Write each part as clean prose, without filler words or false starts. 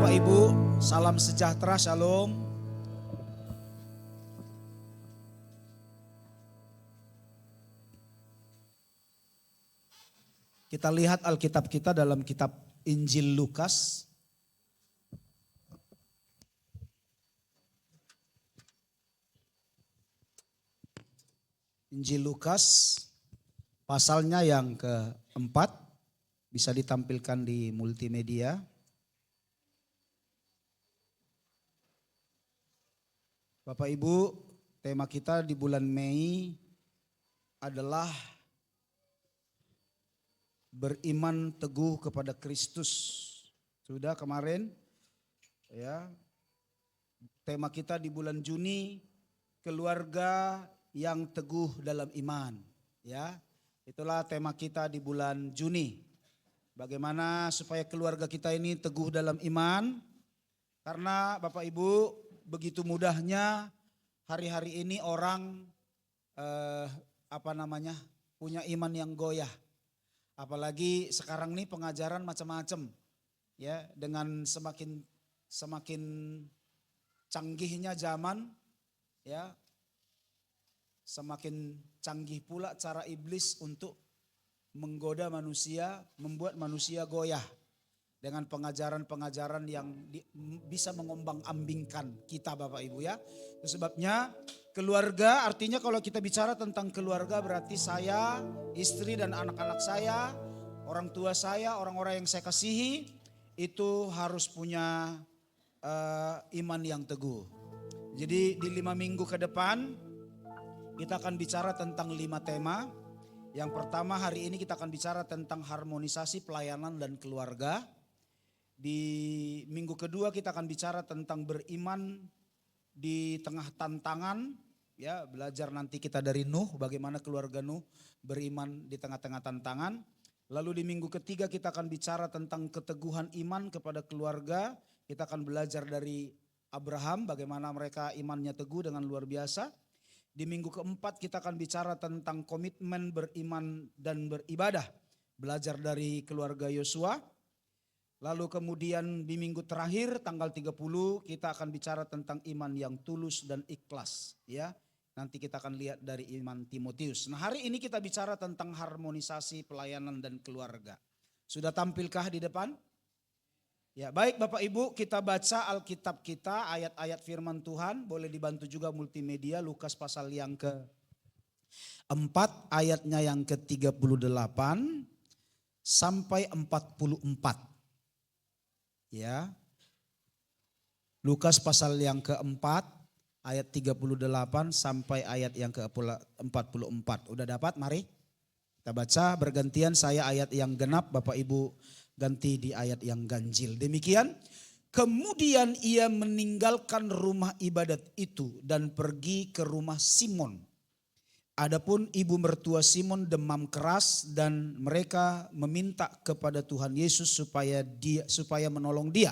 Bapak Ibu, salam sejahtera, shalom. Kita lihat Alkitab kita dalam kitab Injil Lukas. Injil Lukas pasalnya yang keempat, bisa ditampilkan di multimedia. Bapak Ibu, tema kita di bulan Mei adalah beriman teguh kepada Kristus. Sudah kemarin ya. Tema kita di bulan Juni, keluarga yang teguh dalam iman, ya. Itulah tema kita di bulan Juni. Bagaimana supaya keluarga kita ini teguh dalam iman? Karena Bapak Ibu, begitu mudahnya hari-hari ini orang punya iman yang goyah. Apalagi sekarang nih pengajaran macam-macam, ya, dengan semakin canggihnya zaman, ya, semakin canggih pula cara iblis untuk menggoda manusia, membuat manusia goyah dengan pengajaran-pengajaran yang bisa mengombang-ambingkan kita, Bapak Ibu, ya. Itu sebabnya keluarga, artinya kalau kita bicara tentang keluarga berarti saya, istri dan anak-anak saya, orang tua saya, orang-orang yang saya kasihi itu harus punya iman yang teguh. Jadi di 5 minggu ke depan kita akan bicara tentang 5 tema. Yang pertama, hari ini kita akan bicara tentang harmonisasi pelayanan dan keluarga. Di minggu kedua kita akan bicara tentang beriman di tengah tantangan, ya, belajar nanti kita dari Nuh, bagaimana keluarga Nuh beriman di tengah-tengah tantangan. Lalu di minggu ketiga kita akan bicara tentang keteguhan iman kepada keluarga. Kita akan belajar dari Abraham, bagaimana mereka imannya teguh dengan luar biasa. Di minggu keempat kita akan bicara tentang komitmen beriman dan beribadah, belajar dari keluarga Yosua. Lalu kemudian di minggu terakhir tanggal 30 kita akan bicara tentang iman yang tulus dan ikhlas, ya. Nanti kita akan lihat dari iman Timotius. Nah, hari ini kita bicara tentang harmonisasi pelayanan dan keluarga. Sudah tampilkah di depan? Ya, baik Bapak Ibu, kita baca Alkitab kita, ayat-ayat firman Tuhan. Boleh dibantu juga multimedia, Lukas pasal yang ke-4 ayatnya yang ke-38 sampai 44. Ya, Lukas pasal yang ke-4 ayat 38 sampai ayat yang ke-44. Udah dapat? Mari kita baca bergantian, saya ayat yang genap, Bapak Ibu ganti di ayat yang ganjil. Demikian, kemudian ia meninggalkan rumah ibadat itu dan pergi ke rumah Simon. Adapun ibu mertua Simon demam keras dan mereka meminta kepada Tuhan Yesus supaya menolong dia.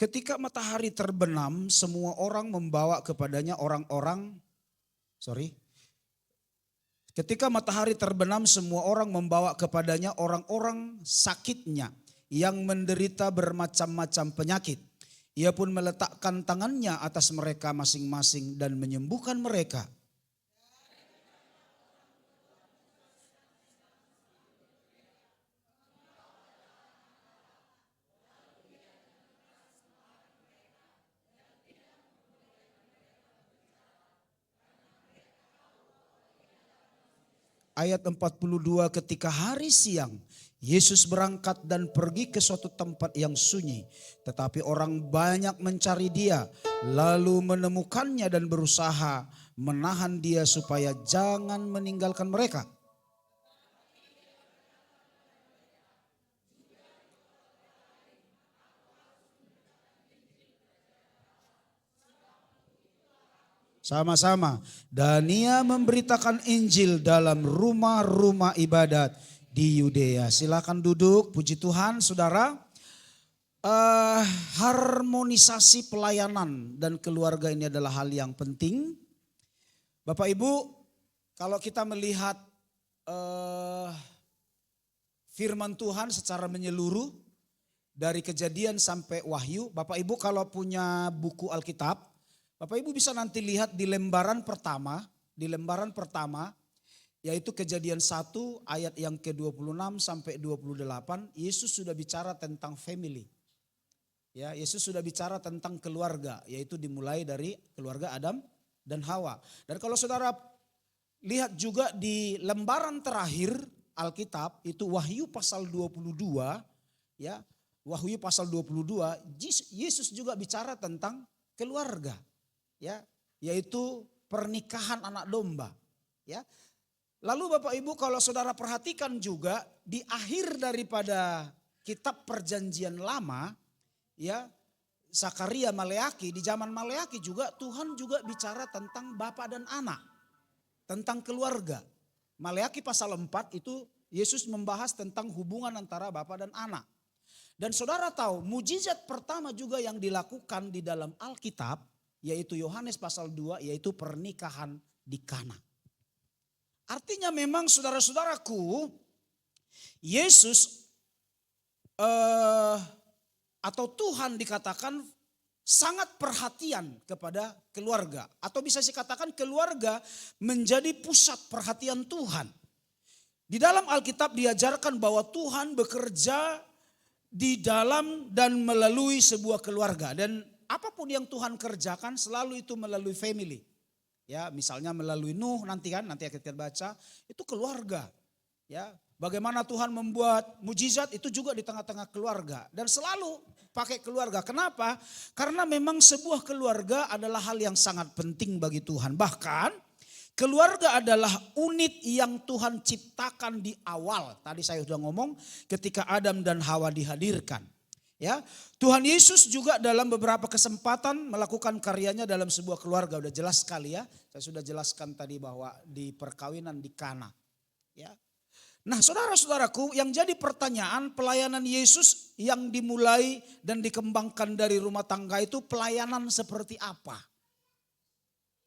Ketika matahari terbenam, semua orang membawa kepadanya Ketika matahari terbenam, semua orang membawa kepadanya orang-orang sakitnya yang menderita bermacam-macam penyakit. Ia pun meletakkan tangannya atas mereka masing-masing dan menyembuhkan mereka. Ayat 42, ketika hari siang Yesus berangkat dan pergi ke suatu tempat yang sunyi. Tetapi orang banyak mencari dia, lalu menemukannya dan berusaha menahan dia supaya jangan meninggalkan mereka. Sama-sama. Dan ia memberitakan Injil dalam rumah-rumah ibadat di Yudea. Silakan duduk, puji Tuhan saudara. Eh, harmonisasi pelayanan dan keluarga ini adalah hal yang penting. Bapak Ibu, kalau kita melihat firman Tuhan secara menyeluruh dari Kejadian sampai Wahyu, Bapak Ibu kalau punya buku Alkitab, Bapak Ibu bisa nanti lihat di lembaran pertama, yaitu Kejadian 1 ayat yang ke-26 sampai 28, Yesus sudah bicara tentang family. Ya, Yesus sudah bicara tentang keluarga, yaitu dimulai dari keluarga Adam dan Hawa. Dan kalau saudara lihat juga di lembaran terakhir Alkitab, itu Wahyu pasal 22, ya. Wahyu pasal 22, Yesus juga bicara tentang keluarga, ya, yaitu pernikahan anak domba, ya. Lalu Bapak Ibu kalau saudara perhatikan juga di akhir daripada kitab Perjanjian Lama, ya, Zakaria, Maleaki, di zaman Maleaki juga Tuhan juga bicara tentang bapak dan anak, tentang keluarga. Maleaki pasal 4 itu Yesus membahas tentang hubungan antara bapak dan anak. Dan saudara tahu mujizat pertama juga yang dilakukan di dalam Alkitab yaitu Yohanes pasal 2 yaitu pernikahan di Kana. Artinya memang saudara-saudaraku, Yesus atau Tuhan dikatakan sangat perhatian kepada keluarga. Atau bisa dikatakan keluarga menjadi pusat perhatian Tuhan. Di dalam Alkitab diajarkan bahwa Tuhan bekerja di dalam dan melalui sebuah keluarga. Dan apapun yang Tuhan kerjakan selalu itu melalui family. Ya, misalnya melalui Nuh nanti kita baca itu keluarga. Ya, bagaimana Tuhan membuat mujizat itu juga di tengah-tengah keluarga dan selalu pakai keluarga. Kenapa? Karena memang sebuah keluarga adalah hal yang sangat penting bagi Tuhan. Bahkan keluarga adalah unit yang Tuhan ciptakan di awal. Tadi saya sudah ngomong ketika Adam dan Hawa dihadirkan. Ya, Tuhan Yesus juga dalam beberapa kesempatan melakukan karyanya dalam sebuah keluarga. Udah jelas sekali ya. Saya sudah jelaskan tadi bahwa di perkawinan di Kana. Ya. Nah, saudara-saudaraku, yang jadi pertanyaan pelayanan Yesus yang dimulai dan dikembangkan dari rumah tangga itu pelayanan seperti apa?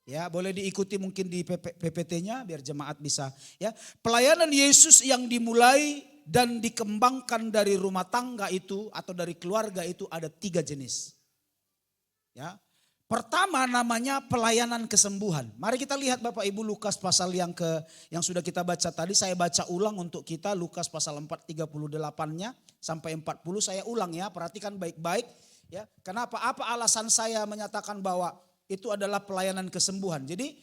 Ya, boleh diikuti mungkin di PPT-nya biar jemaat bisa ya. Pelayanan Yesus yang dimulai dan dikembangkan dari rumah tangga itu atau dari keluarga itu ada 3 jenis. Ya. Pertama namanya pelayanan kesembuhan. Mari kita lihat Bapak Ibu Lukas pasal yang sudah kita baca tadi. Saya baca ulang untuk kita Lukas pasal 4 38-nya sampai 40 saya ulang ya. Perhatikan baik-baik ya. Kenapa? Apa alasan saya menyatakan bahwa itu adalah pelayanan kesembuhan. Jadi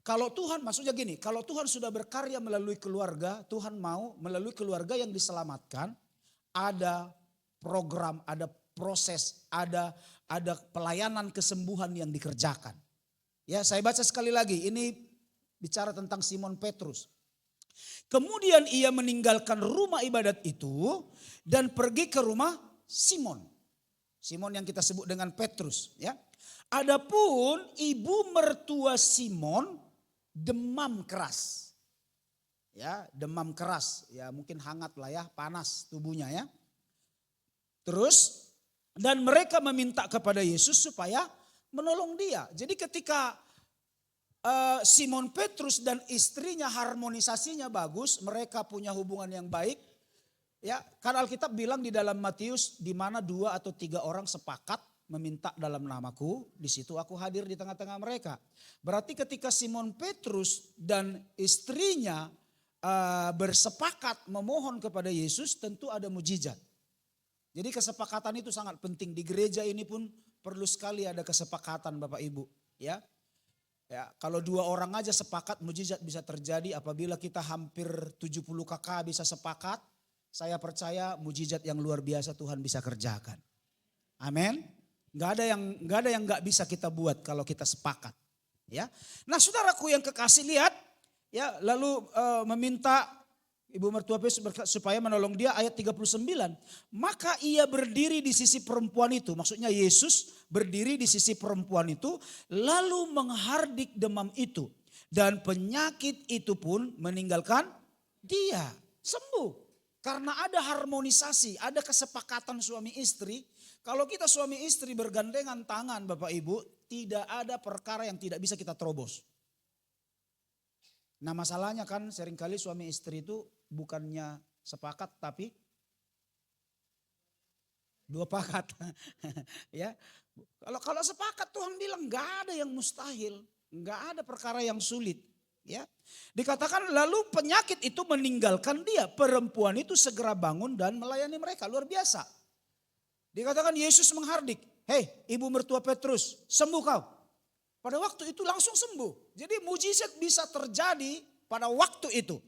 kalau Tuhan maksudnya gini, kalau Tuhan sudah berkarya melalui keluarga, Tuhan mau melalui keluarga yang diselamatkan ada program, ada proses, ada pelayanan kesembuhan yang dikerjakan. Ya, saya baca sekali lagi. Ini bicara tentang Simon Petrus. Kemudian ia meninggalkan rumah ibadat itu dan pergi ke rumah Simon. Simon yang kita sebut dengan Petrus, ya. Adapun ibu mertua Simon demam keras. Ya, demam keras. Ya, mungkin hangat lah ya, panas tubuhnya ya. Terus dan mereka meminta kepada Yesus supaya menolong dia. Jadi ketika Simon Petrus dan istrinya harmonisasinya bagus, mereka punya hubungan yang baik. Ya, karena Alkitab bilang di dalam Matius di mana 2 atau 3 orang sepakat meminta dalam namaku, di situ aku hadir di tengah-tengah mereka. Berarti ketika Simon Petrus dan istrinya bersepakat memohon kepada Yesus, tentu ada mujizat. Jadi kesepakatan itu sangat penting. Di gereja ini pun perlu sekali ada kesepakatan Bapak Ibu. Ya, kalau 2 orang aja sepakat mujizat bisa terjadi. Apabila kita hampir 70 kakak bisa sepakat, saya percaya mujizat yang luar biasa Tuhan bisa kerjakan. Amin. Gak ada yang gak bisa kita buat kalau kita sepakat. Ya, nah saudaraku yang kekasih lihat, ya lalu meminta ibu mertua Petrus supaya menolong dia ayat 39. Maka ia berdiri di sisi perempuan itu. Maksudnya Yesus berdiri di sisi perempuan itu. Lalu menghardik demam itu. Dan penyakit itu pun meninggalkan dia. Sembuh. Karena ada harmonisasi, ada kesepakatan suami istri. Kalau kita suami istri bergandengan tangan Bapak Ibu, tidak ada perkara yang tidak bisa kita terobos. Nah masalahnya kan seringkali suami istri itu bukannya sepakat tapi dua pakat. Ya, kalau sepakat Tuhan bilang nggak ada yang mustahil, nggak ada perkara yang sulit. Ya, dikatakan lalu penyakit itu meninggalkan dia, perempuan itu segera bangun dan melayani mereka, luar biasa. Dikatakan Yesus menghardik, hei ibu mertua Petrus, sembuh kau. Pada waktu itu langsung sembuh. Jadi mujizat bisa terjadi pada waktu itu.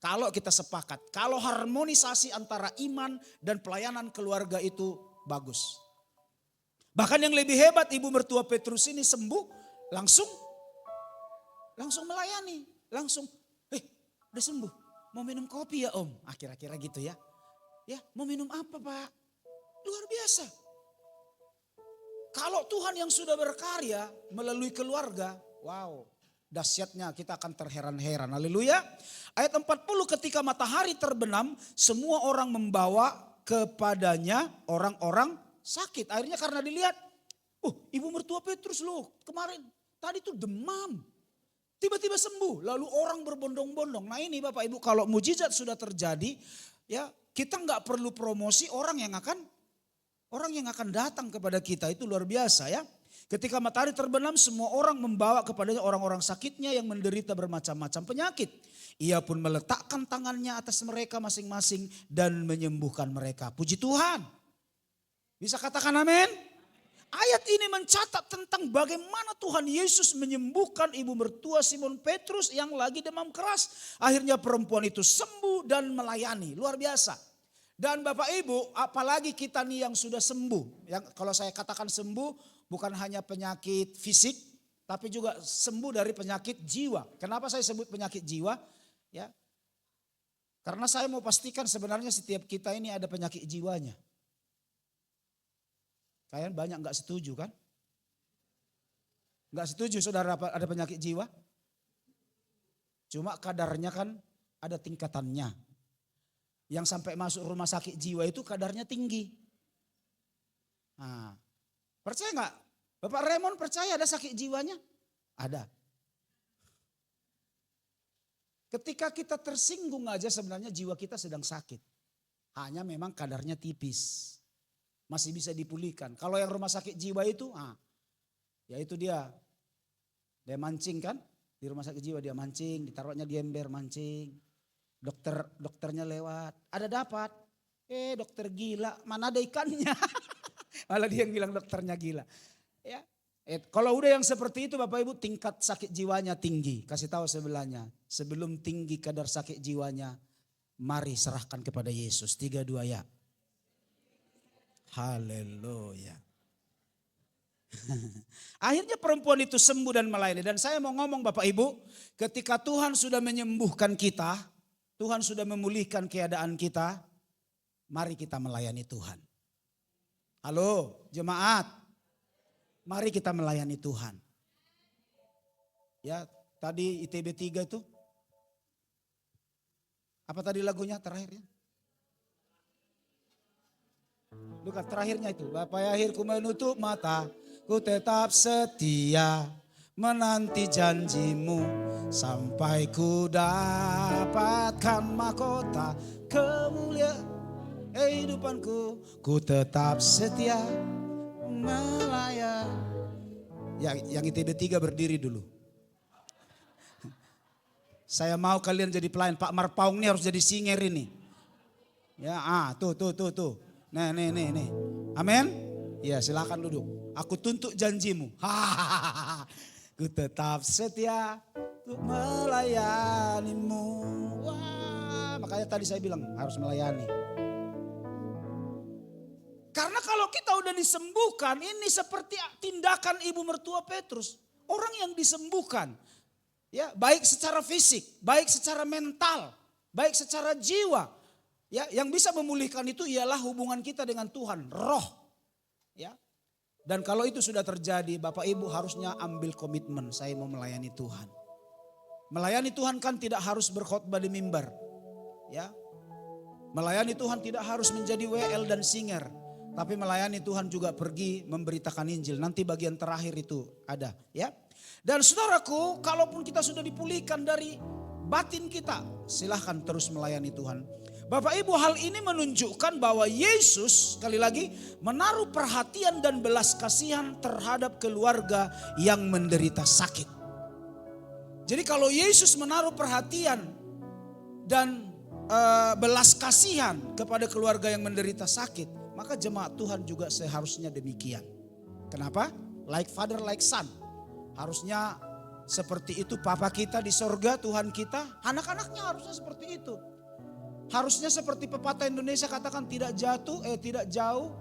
Kalau kita sepakat, kalau harmonisasi antara iman dan pelayanan keluarga itu bagus. Bahkan yang lebih hebat ibu mertua Petrus ini sembuh, langsung melayani. Langsung, udah sembuh, mau minum kopi ya om? Kira-kira gitu ya. Ya mau minum apa pak? Luar biasa. Kalau Tuhan yang sudah berkarya melalui keluarga, wow, dahsyatnya kita akan terheran-heran. Haleluya. Ayat 40, ketika matahari terbenam, semua orang membawa kepadanya orang-orang sakit. Akhirnya karena dilihat, ibu mertua Petrus loh kemarin, tadi tuh demam. Tiba-tiba sembuh, lalu orang berbondong-bondong. Nah ini Bapak Ibu, kalau mujizat sudah terjadi, ya kita nggak perlu promosi, orang yang akan datang kepada kita itu luar biasa ya. Ketika matahari terbenam, semua orang membawa kepadanya orang-orang sakitnya yang menderita bermacam-macam penyakit. Ia pun meletakkan tangannya atas mereka masing-masing dan menyembuhkan mereka. Puji Tuhan. Bisa katakan amin? Ayat ini mencatat tentang bagaimana Tuhan Yesus menyembuhkan ibu mertua Simon Petrus yang lagi demam keras. Akhirnya perempuan itu sembuh dan melayani. Luar biasa. Dan Bapak Ibu, apalagi kita nih yang sudah sembuh. Yang kalau saya katakan sembuh bukan hanya penyakit fisik, tapi juga sembuh dari penyakit jiwa. Kenapa saya sebut penyakit jiwa? Ya, karena saya mau pastikan sebenarnya setiap kita ini ada penyakit jiwanya. Kalian banyak nggak setuju kan? Nggak setuju saudara ada penyakit jiwa? Cuma kadarnya kan ada tingkatannya. Yang sampai masuk rumah sakit jiwa itu kadarnya tinggi. Nah, percaya nggak? Bapak Raymond percaya ada sakit jiwanya? Ada. Ketika kita tersinggung aja sebenarnya jiwa kita sedang sakit. Hanya memang kadarnya tipis. Masih bisa dipulihkan. Kalau yang rumah sakit jiwa itu, ya itu dia mancing kan. Di rumah sakit jiwa dia mancing, ditaruhnya di ember mancing. Dokternya lewat, ada dapat. Dokter gila, mana ada ikannya. Malah dia yang bilang dokternya gila. Ya, kalau udah yang seperti itu Bapak Ibu tingkat sakit jiwanya tinggi. Kasih tahu sebelahnya, sebelum tinggi kadar sakit jiwanya, mari serahkan kepada Yesus. 3, 2 ya. Haleluya. Akhirnya perempuan itu sembuh dan melayani. Dan saya mau ngomong Bapak Ibu, ketika Tuhan sudah menyembuhkan kita, Tuhan sudah memulihkan keadaan kita, mari kita melayani Tuhan. Halo jemaat, mari kita melayani Tuhan. Ya tadi ITB 3 itu, apa tadi lagunya terakhirnya? Bukan terakhirnya itu, Bapa akhirku menutup mata, ku tetap setia menanti janjimu sampai ku dapatkan mahkota kemuliaan kehidupanku, ku tetap setia melayani. Yang ITB 3 berdiri dulu. Saya mau kalian jadi pelayan. Pak Marpaung ini harus jadi singer ini. Ya, tuh. Nih. Amin. Ya, silakan duduk. Aku tuntut janjimu. Ku tetap setia untuk melayanimu. Wah, makanya tadi saya bilang harus melayani. Karena kalau kita udah disembuhkan, ini seperti tindakan ibu mertua Petrus. Orang yang disembuhkan, ya baik secara fisik, baik secara mental, baik secara jiwa. Ya, yang bisa memulihkan itu ialah hubungan kita dengan Tuhan, roh. Ya. Dan kalau itu sudah terjadi, Bapak Ibu harusnya ambil komitmen, saya mau melayani Tuhan. Melayani Tuhan kan tidak harus berkhotbah di mimbar. Ya. Melayani Tuhan tidak harus menjadi WL dan singer. Tapi melayani Tuhan juga pergi memberitakan Injil. Nanti bagian terakhir itu ada ya. Dan saudaraku, kalaupun kita sudah dipulihkan dari batin kita, silahkan terus melayani Tuhan. Bapak Ibu, hal ini menunjukkan bahwa Yesus sekali lagi menaruh perhatian dan belas kasihan terhadap keluarga yang menderita sakit. Jadi kalau Yesus menaruh perhatian dan belas kasihan kepada keluarga yang menderita sakit, maka jemaat Tuhan juga seharusnya demikian. Kenapa? Like father, like son. Harusnya seperti itu Papa kita di sorga, Tuhan kita, anak-anaknya harusnya seperti itu. Harusnya seperti pepatah Indonesia katakan tidak jauh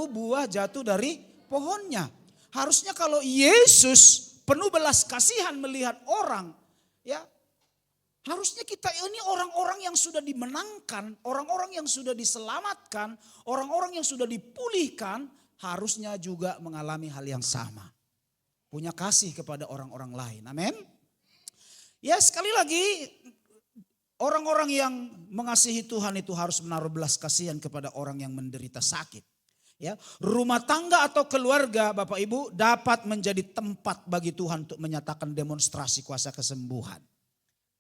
buah jatuh dari pohonnya. Harusnya kalau Yesus penuh belas kasihan melihat orang, ya, harusnya kita ini orang-orang yang sudah dimenangkan, orang-orang yang sudah diselamatkan, orang-orang yang sudah dipulihkan, harusnya juga mengalami hal yang sama. Punya kasih kepada orang-orang lain. Amin. Ya, sekali lagi orang-orang yang mengasihi Tuhan itu harus menaruh belas kasihan kepada orang yang menderita sakit. Ya, rumah tangga atau keluarga Bapak Ibu dapat menjadi tempat bagi Tuhan untuk menyatakan demonstrasi kuasa kesembuhan.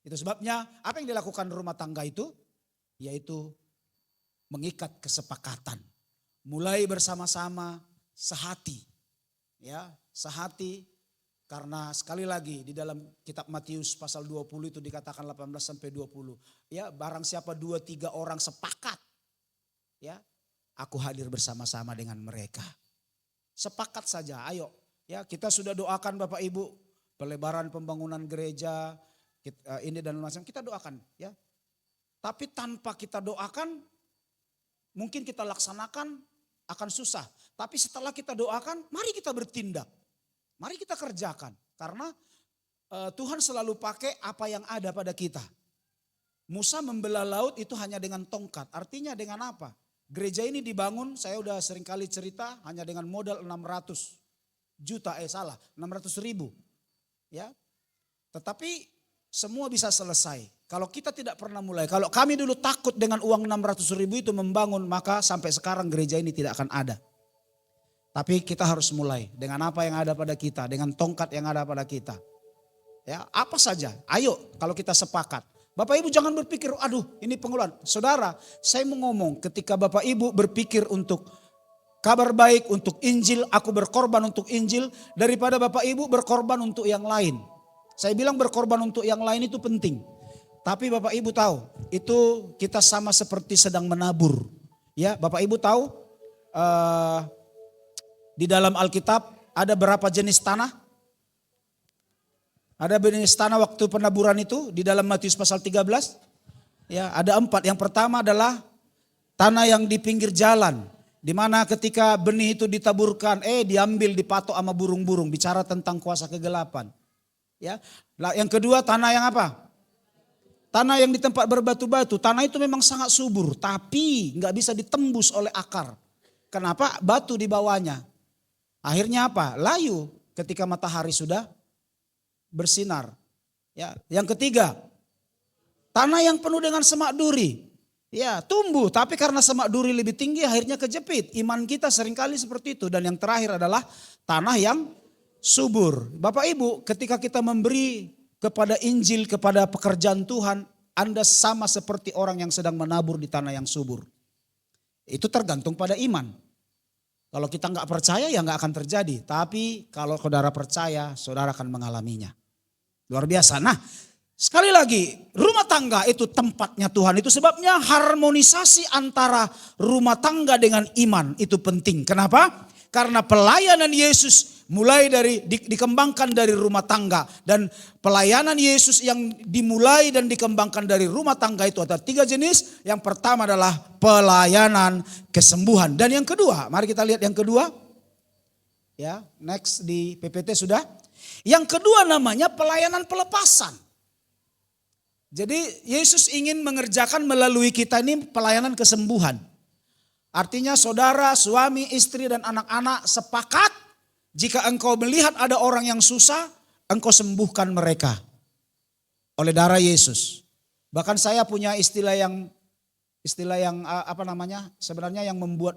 Itu sebabnya apa yang dilakukan rumah tangga itu? Yaitu mengikat kesepakatan. Mulai bersama-sama sehati. Ya, sehati. Karena sekali lagi di dalam kitab Matius pasal 20 itu dikatakan 18 sampai 20. Ya, barang siapa 2-3 orang sepakat. Ya, aku hadir bersama-sama dengan mereka. Sepakat saja, ayo. Ya, kita sudah doakan Bapak Ibu pelebaran pembangunan gereja ini dan macam kita doakan, ya. Tapi tanpa kita doakan mungkin kita laksanakan akan susah. Tapi setelah kita doakan, mari kita bertindak. Mari kita kerjakan. Karena Tuhan selalu pakai apa yang ada pada kita. Musa membelah laut itu hanya dengan tongkat. Artinya dengan apa? Gereja ini dibangun, saya udah seringkali cerita, hanya dengan modal 600 juta, 600 ribu. Ya. Tetapi semua bisa selesai. Kalau kita tidak pernah mulai, kalau kami dulu takut dengan uang 600 ribu itu membangun, maka sampai sekarang gereja ini tidak akan ada. Tapi kita harus mulai dengan apa yang ada pada kita, dengan tongkat yang ada pada kita. Ya, apa saja, ayo kalau kita sepakat. Bapak Ibu jangan berpikir, aduh ini pengeluaran. Saudara, saya mau ngomong ketika Bapak Ibu berpikir untuk kabar baik, untuk Injil, aku berkorban untuk Injil, daripada Bapak Ibu berkorban untuk yang lain. Saya bilang berkorban untuk yang lain itu penting. Tapi Bapak Ibu tahu, itu kita sama seperti sedang menabur. Ya, Bapak Ibu tahu di dalam Alkitab ada berapa jenis tanah? Ada jenis tanah waktu penaburan itu di dalam Matius pasal 13. Ya, ada 4. Yang pertama adalah tanah yang di pinggir jalan. Di mana ketika benih itu ditaburkan, diambil, dipatok sama burung-burung. Bicara tentang kuasa kegelapan. Ya, yang kedua tanah yang apa? Tanah yang di tempat berbatu-batu. Tanah itu memang sangat subur, tapi nggak bisa ditembus oleh akar. Kenapa? Batu di bawahnya. Akhirnya apa? Layu ketika matahari sudah bersinar. Ya, yang ketiga, tanah yang penuh dengan semak duri. Ya, tumbuh, tapi karena semak duri lebih tinggi akhirnya kejepit. Iman kita seringkali seperti itu. Dan yang terakhir adalah tanah yang subur. Bapak Ibu, ketika kita memberi kepada Injil, kepada pekerjaan Tuhan, Anda sama seperti orang yang sedang menabur di tanah yang subur. Itu tergantung pada iman. Kalau kita nggak percaya ya nggak akan terjadi. Tapi kalau saudara percaya, saudara akan mengalaminya. Luar biasa. Nah, sekali lagi, rumah tangga itu tempatnya Tuhan. Itu sebabnya harmonisasi antara rumah tangga dengan iman itu penting. Kenapa? Karena pelayanan Yesus mulai dari dikembangkan dari rumah tangga. Dan pelayanan Yesus yang dimulai dan dikembangkan dari rumah tangga itu ada 3 jenis. Yang pertama adalah pelayanan kesembuhan. Dan yang kedua, mari kita lihat yang kedua. Ya, next di PPT sudah. Yang kedua namanya pelayanan pelepasan. Jadi Yesus ingin mengerjakan melalui kita ini pelayanan kesembuhan. Artinya saudara, suami, istri dan anak-anak sepakat jika engkau melihat ada orang yang susah, engkau sembuhkan mereka oleh darah Yesus. Bahkan saya punya istilah yang Istilah yang sebenarnya yang membuat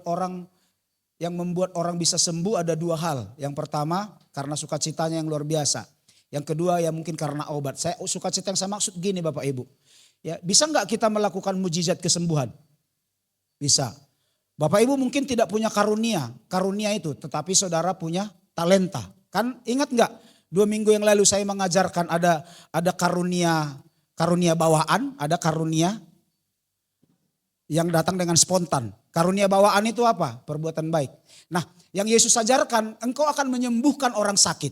orang bisa sembuh ada dua hal. Yang pertama karena sukacitanya yang luar biasa. Yang kedua ya mungkin karena obat. Sukacita yang saya maksud gini Bapak Ibu. Ya, bisa nggak kita melakukan mujizat kesembuhan? Bisa. Bapak Ibu mungkin tidak punya karunia itu, tetapi saudara punya talenta. Kan ingat nggak? 2 minggu yang lalu saya mengajarkan ada karunia bawaan, ada karunia yang datang dengan spontan. Karunia bawaan itu apa? Perbuatan baik. Nah, yang Yesus ajarkan, engkau akan menyembuhkan orang sakit.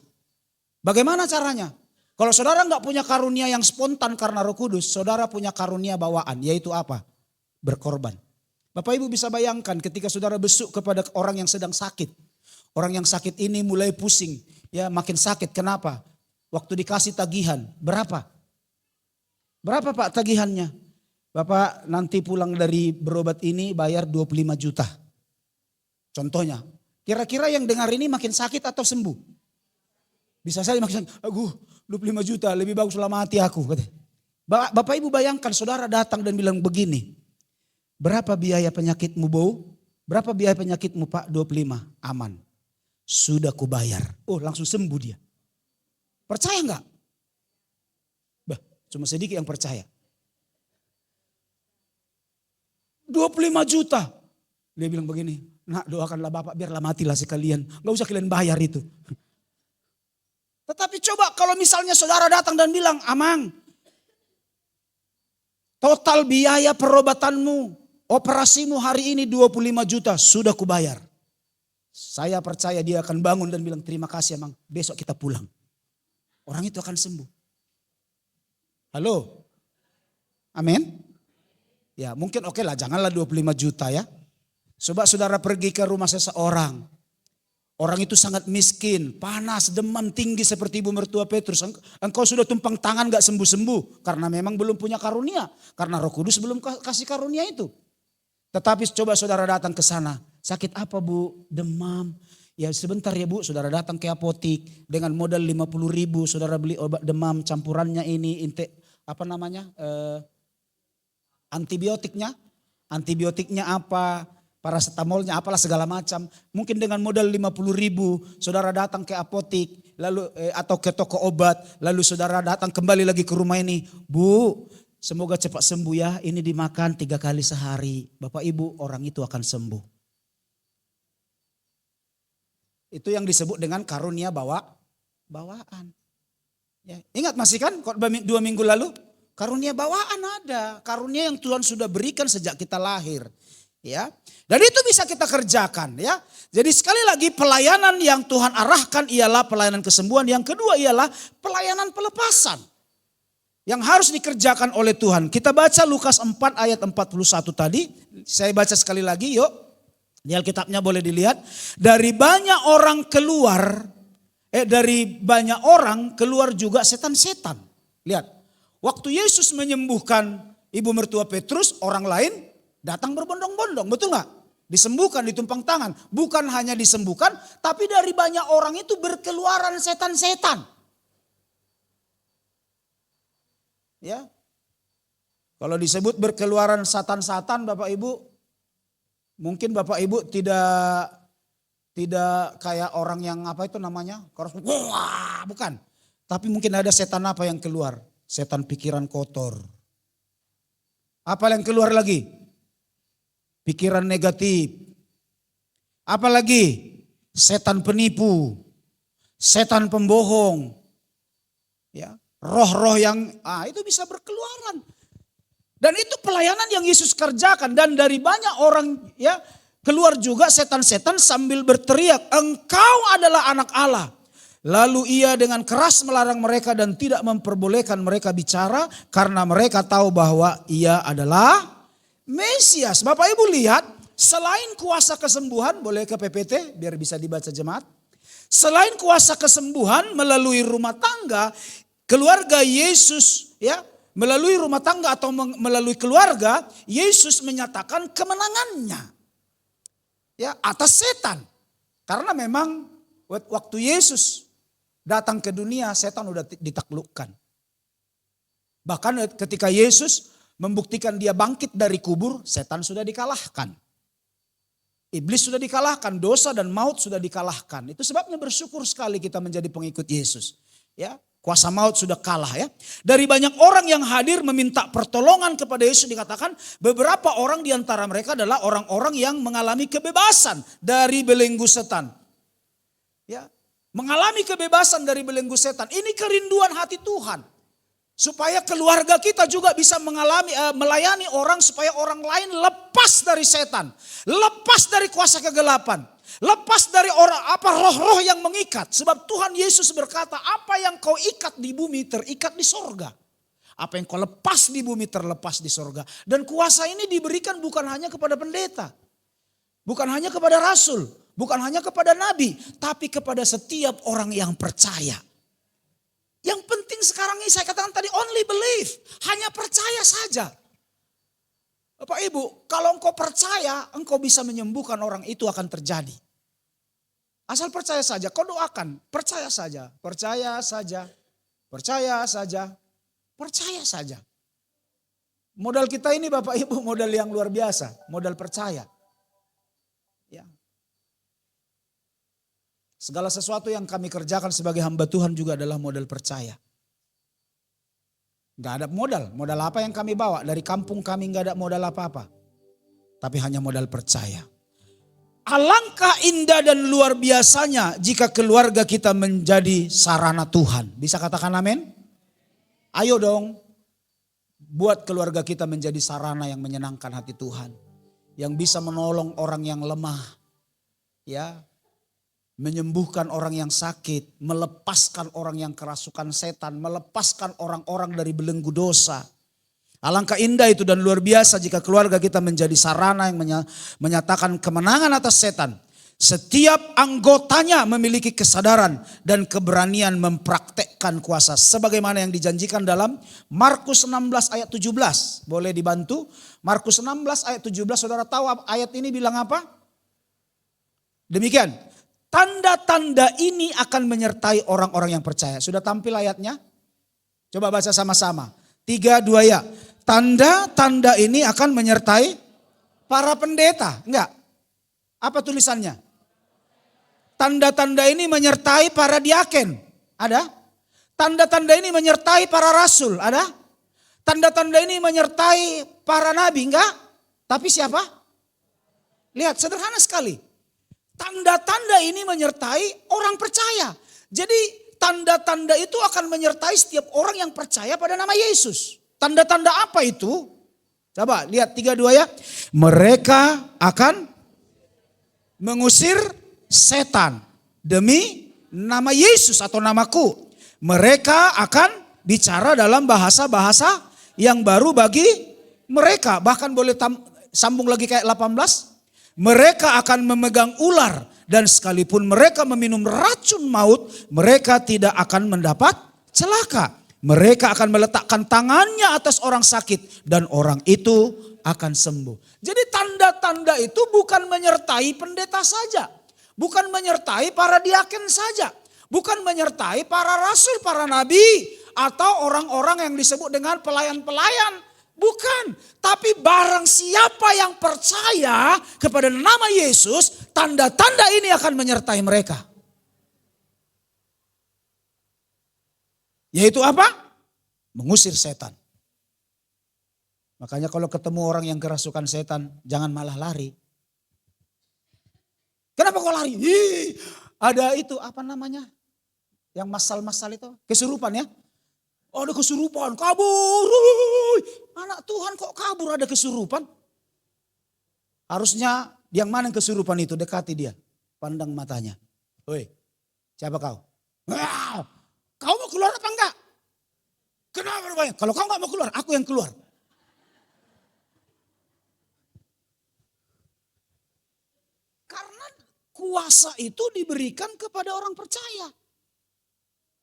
Bagaimana caranya? Kalau saudara nggak punya karunia yang spontan karena Roh Kudus, saudara punya karunia bawaan, yaitu apa? Berkorban. Bapak Ibu bisa bayangkan ketika saudara besuk kepada orang yang sedang sakit. Orang yang sakit ini mulai pusing, ya makin sakit. Kenapa? Waktu dikasih tagihan, berapa? Berapa Pak tagihannya? Bapak nanti pulang dari berobat ini bayar 25 juta. Contohnya, kira-kira yang dengar ini makin sakit atau sembuh? Bisa saja makin sakit, 25 juta lebih bagus lah mati aku. Bapak Ibu bayangkan saudara datang dan bilang begini, berapa biaya penyakitmu Bau? Berapa biaya penyakitmu Pak? 25, aman. Sudah kubayar. Oh langsung sembuh dia. Percaya enggak? Cuma sedikit yang percaya. 25 juta. Dia bilang begini, nak doakanlah Bapak biarlah matilah sekalian. Gak usah kalian bayar itu. Tetapi coba kalau misalnya saudara datang dan bilang, Amang, total biaya perobatanmu, operasimu hari ini 25 juta, sudah kubayar. Saya percaya dia akan bangun dan bilang terima kasih Amang, besok kita pulang. Orang itu akan sembuh. Halo? Amin? Ya mungkin oke lah, janganlah 25 juta ya. Coba saudara pergi ke rumah seseorang. Orang itu sangat miskin, panas, demam tinggi seperti ibu mertua Petrus. Engkau sudah tumpang tangan gak sembuh-sembuh. Karena memang belum punya karunia. Karena Roh Kudus belum kasih karunia itu. Tetapi coba saudara datang ke sana. Sakit apa Bu? Demam. Ya sebentar ya Bu, saudara datang ke apotik dengan modal 50.000, saudara beli obat demam campurannya ini antibiotiknya apa, paracetamolnya apalah segala macam. Mungkin dengan modal 50.000 saudara datang ke apotik lalu atau ke toko obat, lalu saudara datang kembali lagi ke rumah ini, Bu, semoga cepat sembuh ya, ini dimakan 3 kali sehari. Bapak Ibu, orang itu akan sembuh. Itu yang disebut dengan karunia bawaan. Ya, ingat masih kan 2 minggu lalu? Karunia bawaan ada. Karunia yang Tuhan sudah berikan sejak kita lahir. Ya, dan itu bisa kita kerjakan ya. Jadi sekali lagi pelayanan yang Tuhan arahkan ialah pelayanan kesembuhan. Yang kedua ialah pelayanan pelepasan. Yang harus dikerjakan oleh Tuhan. Kita baca Lukas 4 ayat 41 tadi. Saya baca sekali lagi yuk. Di Alkitabnya boleh dilihat. Dari banyak orang keluar juga setan-setan. Lihat. Waktu Yesus menyembuhkan ibu mertua Petrus, orang lain datang berbondong-bondong. Betul gak? Disembuhkan, ditumpang tangan. Bukan hanya disembuhkan, tapi dari banyak orang itu berkeluaran setan-setan. Ya. Kalau disebut berkeluaran satan-satan Bapak Ibu, mungkin Bapak Ibu tidak kayak orang yang bukan. Tapi mungkin ada setan apa yang keluar? Setan pikiran kotor. Apa yang keluar lagi? Pikiran negatif. Apalagi setan penipu, setan pembohong. Ya, roh-roh yang itu bisa berkeluaran. Dan itu pelayanan yang Yesus kerjakan, dan dari banyak orang ya keluar juga setan-setan sambil berteriak, "Engkau adalah anak Allah." Lalu ia dengan keras melarang mereka dan tidak memperbolehkan mereka bicara karena mereka tahu bahwa ia adalah Mesias. Bapak Ibu lihat, selain kuasa kesembuhan, boleh ke PPT biar bisa dibaca jemaat. Selain kuasa kesembuhan melalui rumah tangga, keluarga Yesus ya, melalui rumah tangga atau melalui keluarga, Yesus menyatakan kemenangannya ya atas setan. Karena memang waktu Yesus datang ke dunia, setan udah ditaklukkan. Bahkan ketika Yesus membuktikan dia bangkit dari kubur, setan sudah dikalahkan. Iblis sudah dikalahkan, dosa dan maut sudah dikalahkan. Itu sebabnya bersyukur sekali kita menjadi pengikut Yesus. Ya, kuasa maut sudah kalah ya. Dari banyak orang yang hadir meminta pertolongan kepada Yesus dikatakan beberapa orang di antara mereka adalah orang-orang yang mengalami kebebasan dari belenggu setan. Ya, mengalami kebebasan dari belenggu setan. Ini kerinduan hati Tuhan. Supaya keluarga kita juga bisa melayani orang supaya orang lain lepas dari setan, lepas dari kuasa kegelapan, lepas dari roh-roh yang mengikat. Sebab Tuhan Yesus berkata, apa yang kau ikat di bumi terikat di sorga. Apa yang kau lepas di bumi terlepas di sorga. Dan kuasa ini diberikan bukan hanya kepada pendeta, bukan hanya kepada rasul, bukan hanya kepada nabi, tapi kepada setiap orang yang percaya. Yang penting sekarang ini saya katakan tadi only believe. Hanya percaya saja. Bapak Ibu, kalau engkau percaya engkau bisa menyembuhkan orang itu akan terjadi. Asal percaya saja, kau doakan. Percaya saja, percaya saja, percaya saja, percaya saja. Modal kita ini Bapak Ibu modal yang luar biasa. Modal percaya. Ya. Segala sesuatu yang kami kerjakan sebagai hamba Tuhan juga adalah modal percaya. Gak ada modal apa yang kami bawa. Dari kampung kami gak ada modal apa-apa. Tapi hanya modal percaya. Alangkah indah dan luar biasanya jika keluarga kita menjadi sarana Tuhan. Bisa katakan amin? Ayo dong. Buat keluarga kita menjadi sarana yang menyenangkan hati Tuhan. Yang bisa menolong orang yang lemah. Ya. Menyembuhkan orang yang sakit, melepaskan orang yang kerasukan setan, melepaskan orang-orang dari belenggu dosa. Alangkah indah itu dan luar biasa jika keluarga kita menjadi sarana yang menyatakan kemenangan atas setan. Setiap anggotanya memiliki kesadaran dan keberanian mempraktekkan kuasa. Sebagaimana yang dijanjikan dalam Markus 16 ayat 17. Boleh dibantu? Markus 16 ayat 17, saudara tahu ayat ini bilang apa? Demikian. Tanda-tanda ini akan menyertai orang-orang yang percaya. Sudah tampil ayatnya? Coba baca sama-sama. 3, 2 ya. Tanda-tanda ini akan menyertai para pendeta. Enggak. Apa tulisannya? Tanda-tanda ini menyertai para diaken. Ada? Tanda-tanda ini menyertai para rasul. Ada? Tanda-tanda ini menyertai para nabi. Enggak. Tapi siapa? Lihat, sederhana sekali. Tanda-tanda ini menyertai orang percaya. Jadi tanda-tanda itu akan menyertai setiap orang yang percaya pada nama Yesus. Tanda-tanda apa itu? Coba lihat 3, 2 ya. Mereka akan mengusir setan demi nama Yesus atau namaku. Mereka akan bicara dalam bahasa-bahasa yang baru bagi mereka. Bahkan boleh sambung lagi kayak 18. Mereka akan memegang ular dan sekalipun mereka meminum racun maut, mereka tidak akan mendapat celaka. Mereka akan meletakkan tangannya atas orang sakit dan orang itu akan sembuh. Jadi tanda-tanda itu bukan menyertai pendeta saja. Bukan menyertai para diaken saja. Bukan menyertai para rasul, para nabi atau orang-orang yang disebut dengan pelayan-pelayan. Bukan, tapi barang siapa yang percaya kepada nama Yesus, tanda-tanda ini akan menyertai mereka. Yaitu apa? Mengusir setan. Makanya kalau ketemu orang yang kerasukan setan, jangan malah lari. Kenapa kau lari? Ada itu, apa namanya? Yang masal-masal itu, kesurupan ya. Oh, ada kesurupan, kabur. Anak Tuhan kok kabur, ada kesurupan. Harusnya yang mana kesurupan itu, dekati dia. Pandang matanya. Woi, siapa kau? Kau mau keluar apa enggak? Kenapa rupanya? Kalau kau enggak mau keluar, aku yang keluar. Karena kuasa itu diberikan kepada orang percaya.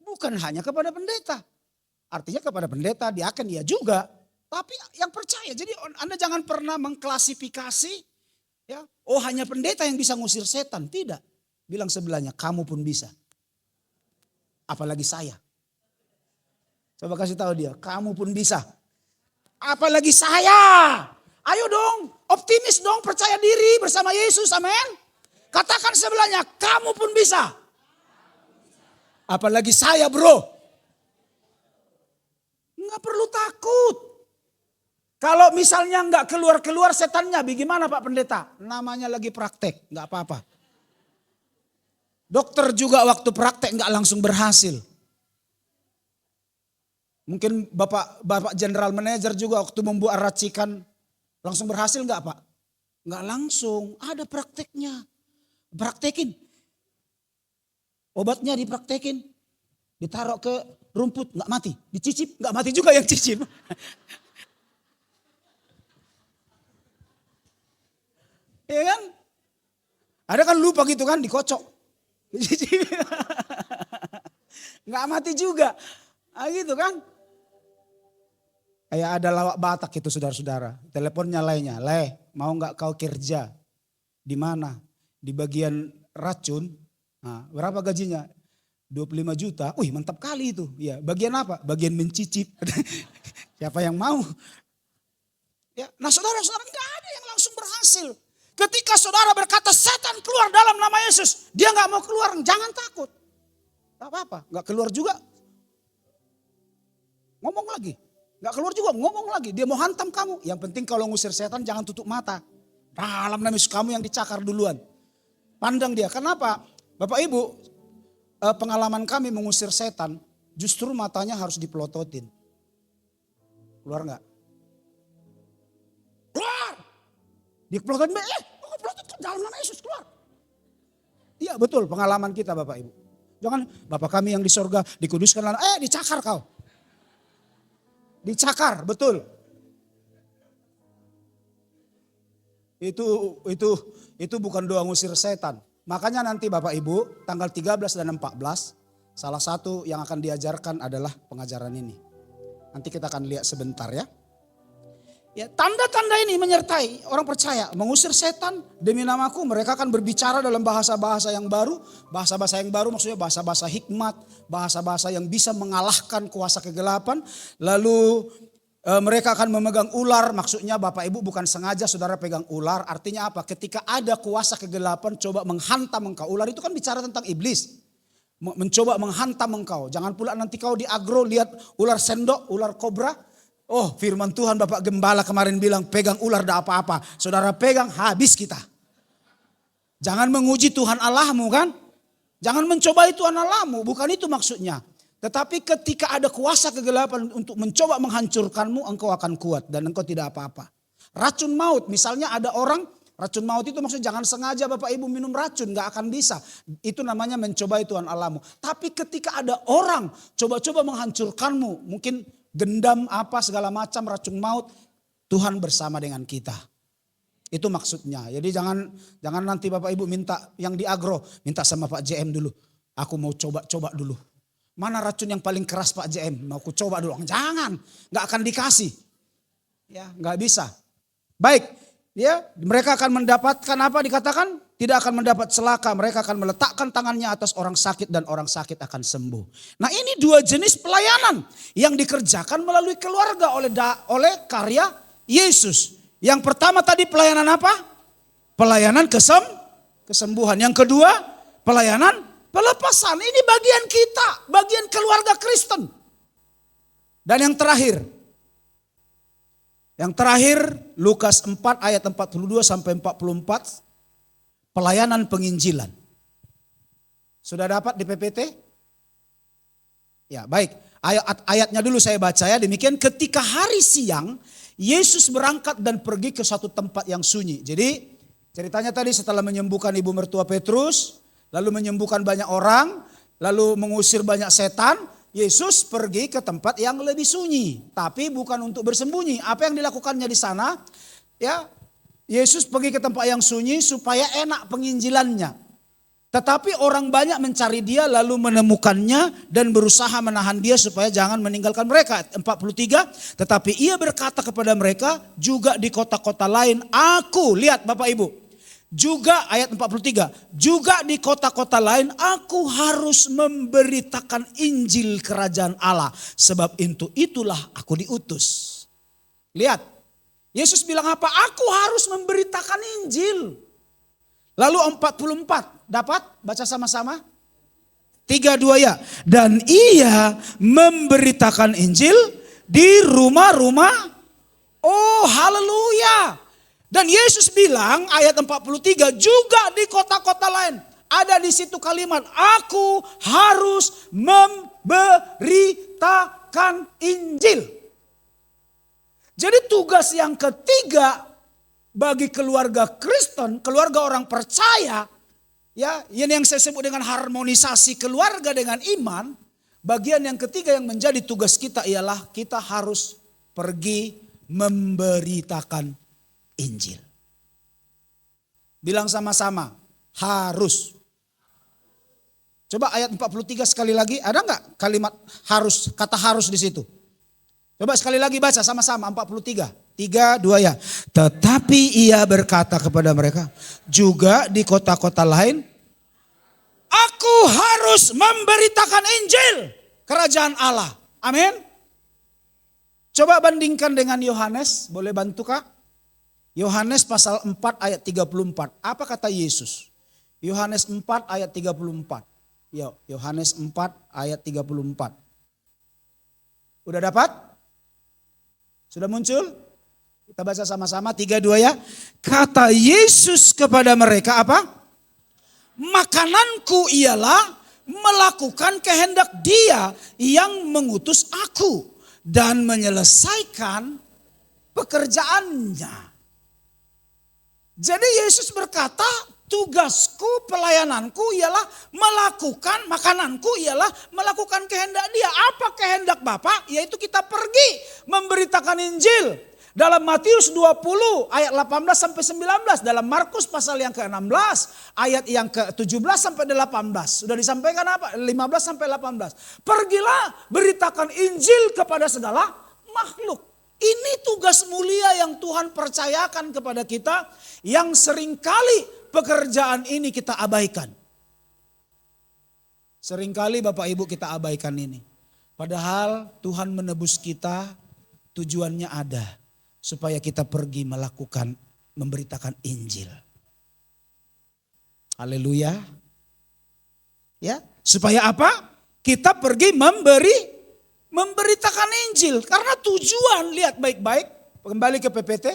Bukan hanya kepada pendeta. Artinya kepada pendeta, diaken dia juga. Tapi yang percaya. Jadi Anda jangan pernah mengklasifikasi. Ya, oh hanya pendeta yang bisa ngusir setan. Tidak. Bilang sebelahnya, kamu pun bisa. Apalagi saya. Coba kasih tahu dia, kamu pun bisa. Apalagi saya. Ayo dong, optimis dong, percaya diri bersama Yesus, amin. Katakan sebelahnya, kamu pun bisa. Apalagi saya bro. Nggak perlu takut. Kalau misalnya nggak keluar-keluar setannya, bagaimana Pak Pendeta? Namanya lagi praktek, nggak apa-apa. Dokter juga waktu praktek nggak langsung berhasil. Mungkin Bapak General Manager juga waktu membuat racikan langsung berhasil nggak Pak? Nggak langsung, ada prakteknya. Praktekin. Obatnya dipraktekin. Ditaruh ke rumput, nggak mati. Dicicip, nggak mati juga yang cicip. Iya kan? Ada kan lupa gitu kan, dikocok. Nggak mati juga. Gitu kan? Kayak ada lawak Batak itu saudara-saudara. Teleponnya lainnya, mau nggak kau kerja? Di mana? Di bagian racun. Nah, berapa gajinya? 25 juta. Wih mantap kali itu. Ya, bagian apa? Bagian mencicip. Siapa yang mau? Ya, nah saudara-saudara nggak ada yang langsung berhasil. Ketika saudara berkata setan keluar dalam nama Yesus. Dia nggak mau keluar, jangan takut. Gak apa-apa, nggak keluar juga. Ngomong lagi. Nggak keluar juga, ngomong lagi. Dia mau hantam kamu. Yang penting kalau ngusir setan jangan tutup mata. Dalam nama Yesus kamu yang dicakar duluan. Pandang dia, kenapa? Bapak Ibu, pengalaman kami mengusir setan. Justru matanya harus dipelototin. Keluar nggak? Keluar! Dia pelototin, pelototin dalam nama Yesus keluar. Iya betul pengalaman kita Bapak Ibu. Jangan Bapak kami yang di sorga dikuduskan, dicakar kau. Dicakar, betul. Itu bukan doa ngusir setan. Makanya nanti Bapak Ibu tanggal 13 dan 14 salah satu yang akan diajarkan adalah pengajaran ini. Nanti kita akan lihat sebentar ya. Ya, tanda-tanda ini menyertai orang percaya mengusir setan demi namaku, mereka akan berbicara dalam bahasa-bahasa yang baru. Bahasa-bahasa yang baru maksudnya bahasa-bahasa hikmat, bahasa-bahasa yang bisa mengalahkan kuasa kegelapan. Lalu mereka akan memegang ular, maksudnya Bapak Ibu bukan sengaja saudara pegang ular. Artinya apa? Ketika ada kuasa kegelapan coba menghantam engkau. Ular itu kan bicara tentang iblis. Mencoba menghantam engkau. Jangan pula nanti kau di agro lihat ular sendok, ular kobra. Oh firman Tuhan Bapak Gembala kemarin bilang pegang ular dah apa-apa. Saudara pegang habis kita. Jangan menguji Tuhan Allahmu kan. Jangan mencoba Tuhan Allahmu. Bukan itu maksudnya. Tetapi ketika ada kuasa kegelapan untuk mencoba menghancurkanmu. Engkau akan kuat dan engkau tidak apa-apa. Racun maut misalnya ada orang. Racun maut itu maksudnya jangan sengaja Bapak Ibu minum racun. Gak akan bisa. Itu namanya mencoba Tuhan Allahmu. Tapi ketika ada orang coba-coba menghancurkanmu. Mungkin dendam apa segala macam racun maut, Tuhan bersama dengan kita. Itu maksudnya. Jadi jangan nanti Bapak Ibu minta yang di agro, minta sama Pak JM dulu. Aku mau coba dulu. Mana racun yang paling keras Pak JM? Mau aku coba dulu. Jangan, nggak akan dikasih. Ya, nggak bisa. Baik, ya mereka akan mendapatkan apa dikatakan? Tidak akan mendapat celaka, mereka akan meletakkan tangannya atas orang sakit dan orang sakit akan sembuh. Nah ini dua jenis pelayanan yang dikerjakan melalui keluarga oleh karya Yesus. Yang pertama tadi pelayanan apa? Pelayanan kesembuhan. Yang kedua pelayanan pelepasan. Ini bagian kita, bagian keluarga Kristen. Dan yang terakhir Lukas 4 ayat 42 sampai 44. Pelayanan penginjilan. Sudah dapat di PPT? Ya baik, ayatnya dulu saya baca ya. Demikian ketika hari siang Yesus berangkat dan pergi ke suatu tempat yang sunyi. Jadi ceritanya tadi setelah menyembuhkan ibu mertua Petrus. Lalu menyembuhkan banyak orang. Lalu mengusir banyak setan. Yesus pergi ke tempat yang lebih sunyi. Tapi bukan untuk bersembunyi. Apa yang dilakukannya di sana? Ya, Yesus pergi ke tempat yang sunyi supaya enak penginjilannya. Tetapi orang banyak mencari dia lalu menemukannya dan berusaha menahan dia supaya jangan meninggalkan mereka. 43, tetapi ia berkata kepada mereka juga di kota-kota lain. Aku, lihat Bapak Ibu. Juga ayat 43, juga di kota-kota lain aku harus memberitakan Injil kerajaan Allah. Sebab itulah aku diutus. Lihat, Yesus bilang apa? Aku harus memberitakan Injil. Lalu 44, dapat baca sama-sama? 3, 2 ya. Dan ia memberitakan Injil di rumah-rumah. Oh haleluya. Dan Yesus bilang ayat 43 juga di kota-kota lain. Ada di situ kalimat, aku harus memberitakan Injil. Jadi tugas yang ketiga bagi keluarga Kristen, keluarga orang percaya, ya, ini yang saya sebut dengan harmonisasi keluarga dengan iman. Bagian yang ketiga yang menjadi tugas kita ialah kita harus pergi memberitakan Injil. Bilang sama-sama, harus. Coba ayat 43 sekali lagi, ada enggak kalimat harus, kata harus di situ? Coba sekali lagi baca sama-sama 43. 3, 2 ya. Tetapi ia berkata kepada mereka, juga di kota-kota lain, aku harus memberitakan Injil kerajaan Allah. Amin. Coba bandingkan dengan Yohanes, boleh bantu Kak? Yohanes pasal 4 ayat 34. Apa kata Yesus? Yohanes 4 ayat 34. Yohanes 4 ayat 34. Udah dapat? Sudah muncul? Kita baca sama-sama 3, 2 ya. Kata Yesus kepada mereka apa? Makananku ialah melakukan kehendak Dia yang mengutus aku dan menyelesaikan pekerjaannya. Jadi Yesus berkata, tugasku, pelayananku ialah melakukan, makananku ialah melakukan kehendak Dia. Apa kehendak Bapa? Yaitu kita pergi memberitakan Injil. Dalam Matius 20 ayat 18 sampai 19. Dalam Markus pasal yang ke-16 ayat yang ke-17 sampai 18. Sudah disampaikan apa? 15 sampai 18. Pergilah beritakan Injil kepada segala makhluk. Ini tugas mulia yang Tuhan percayakan kepada kita, yang seringkali pekerjaan ini kita abaikan. Seringkali Bapak Ibu kita abaikan ini. Padahal Tuhan menebus kita, tujuannya ada. Supaya kita pergi melakukan, memberitakan Injil. Haleluya. Ya, supaya apa? Kita pergi memberitakan Injil. Karena tujuan, lihat baik-baik, kembali ke PPT.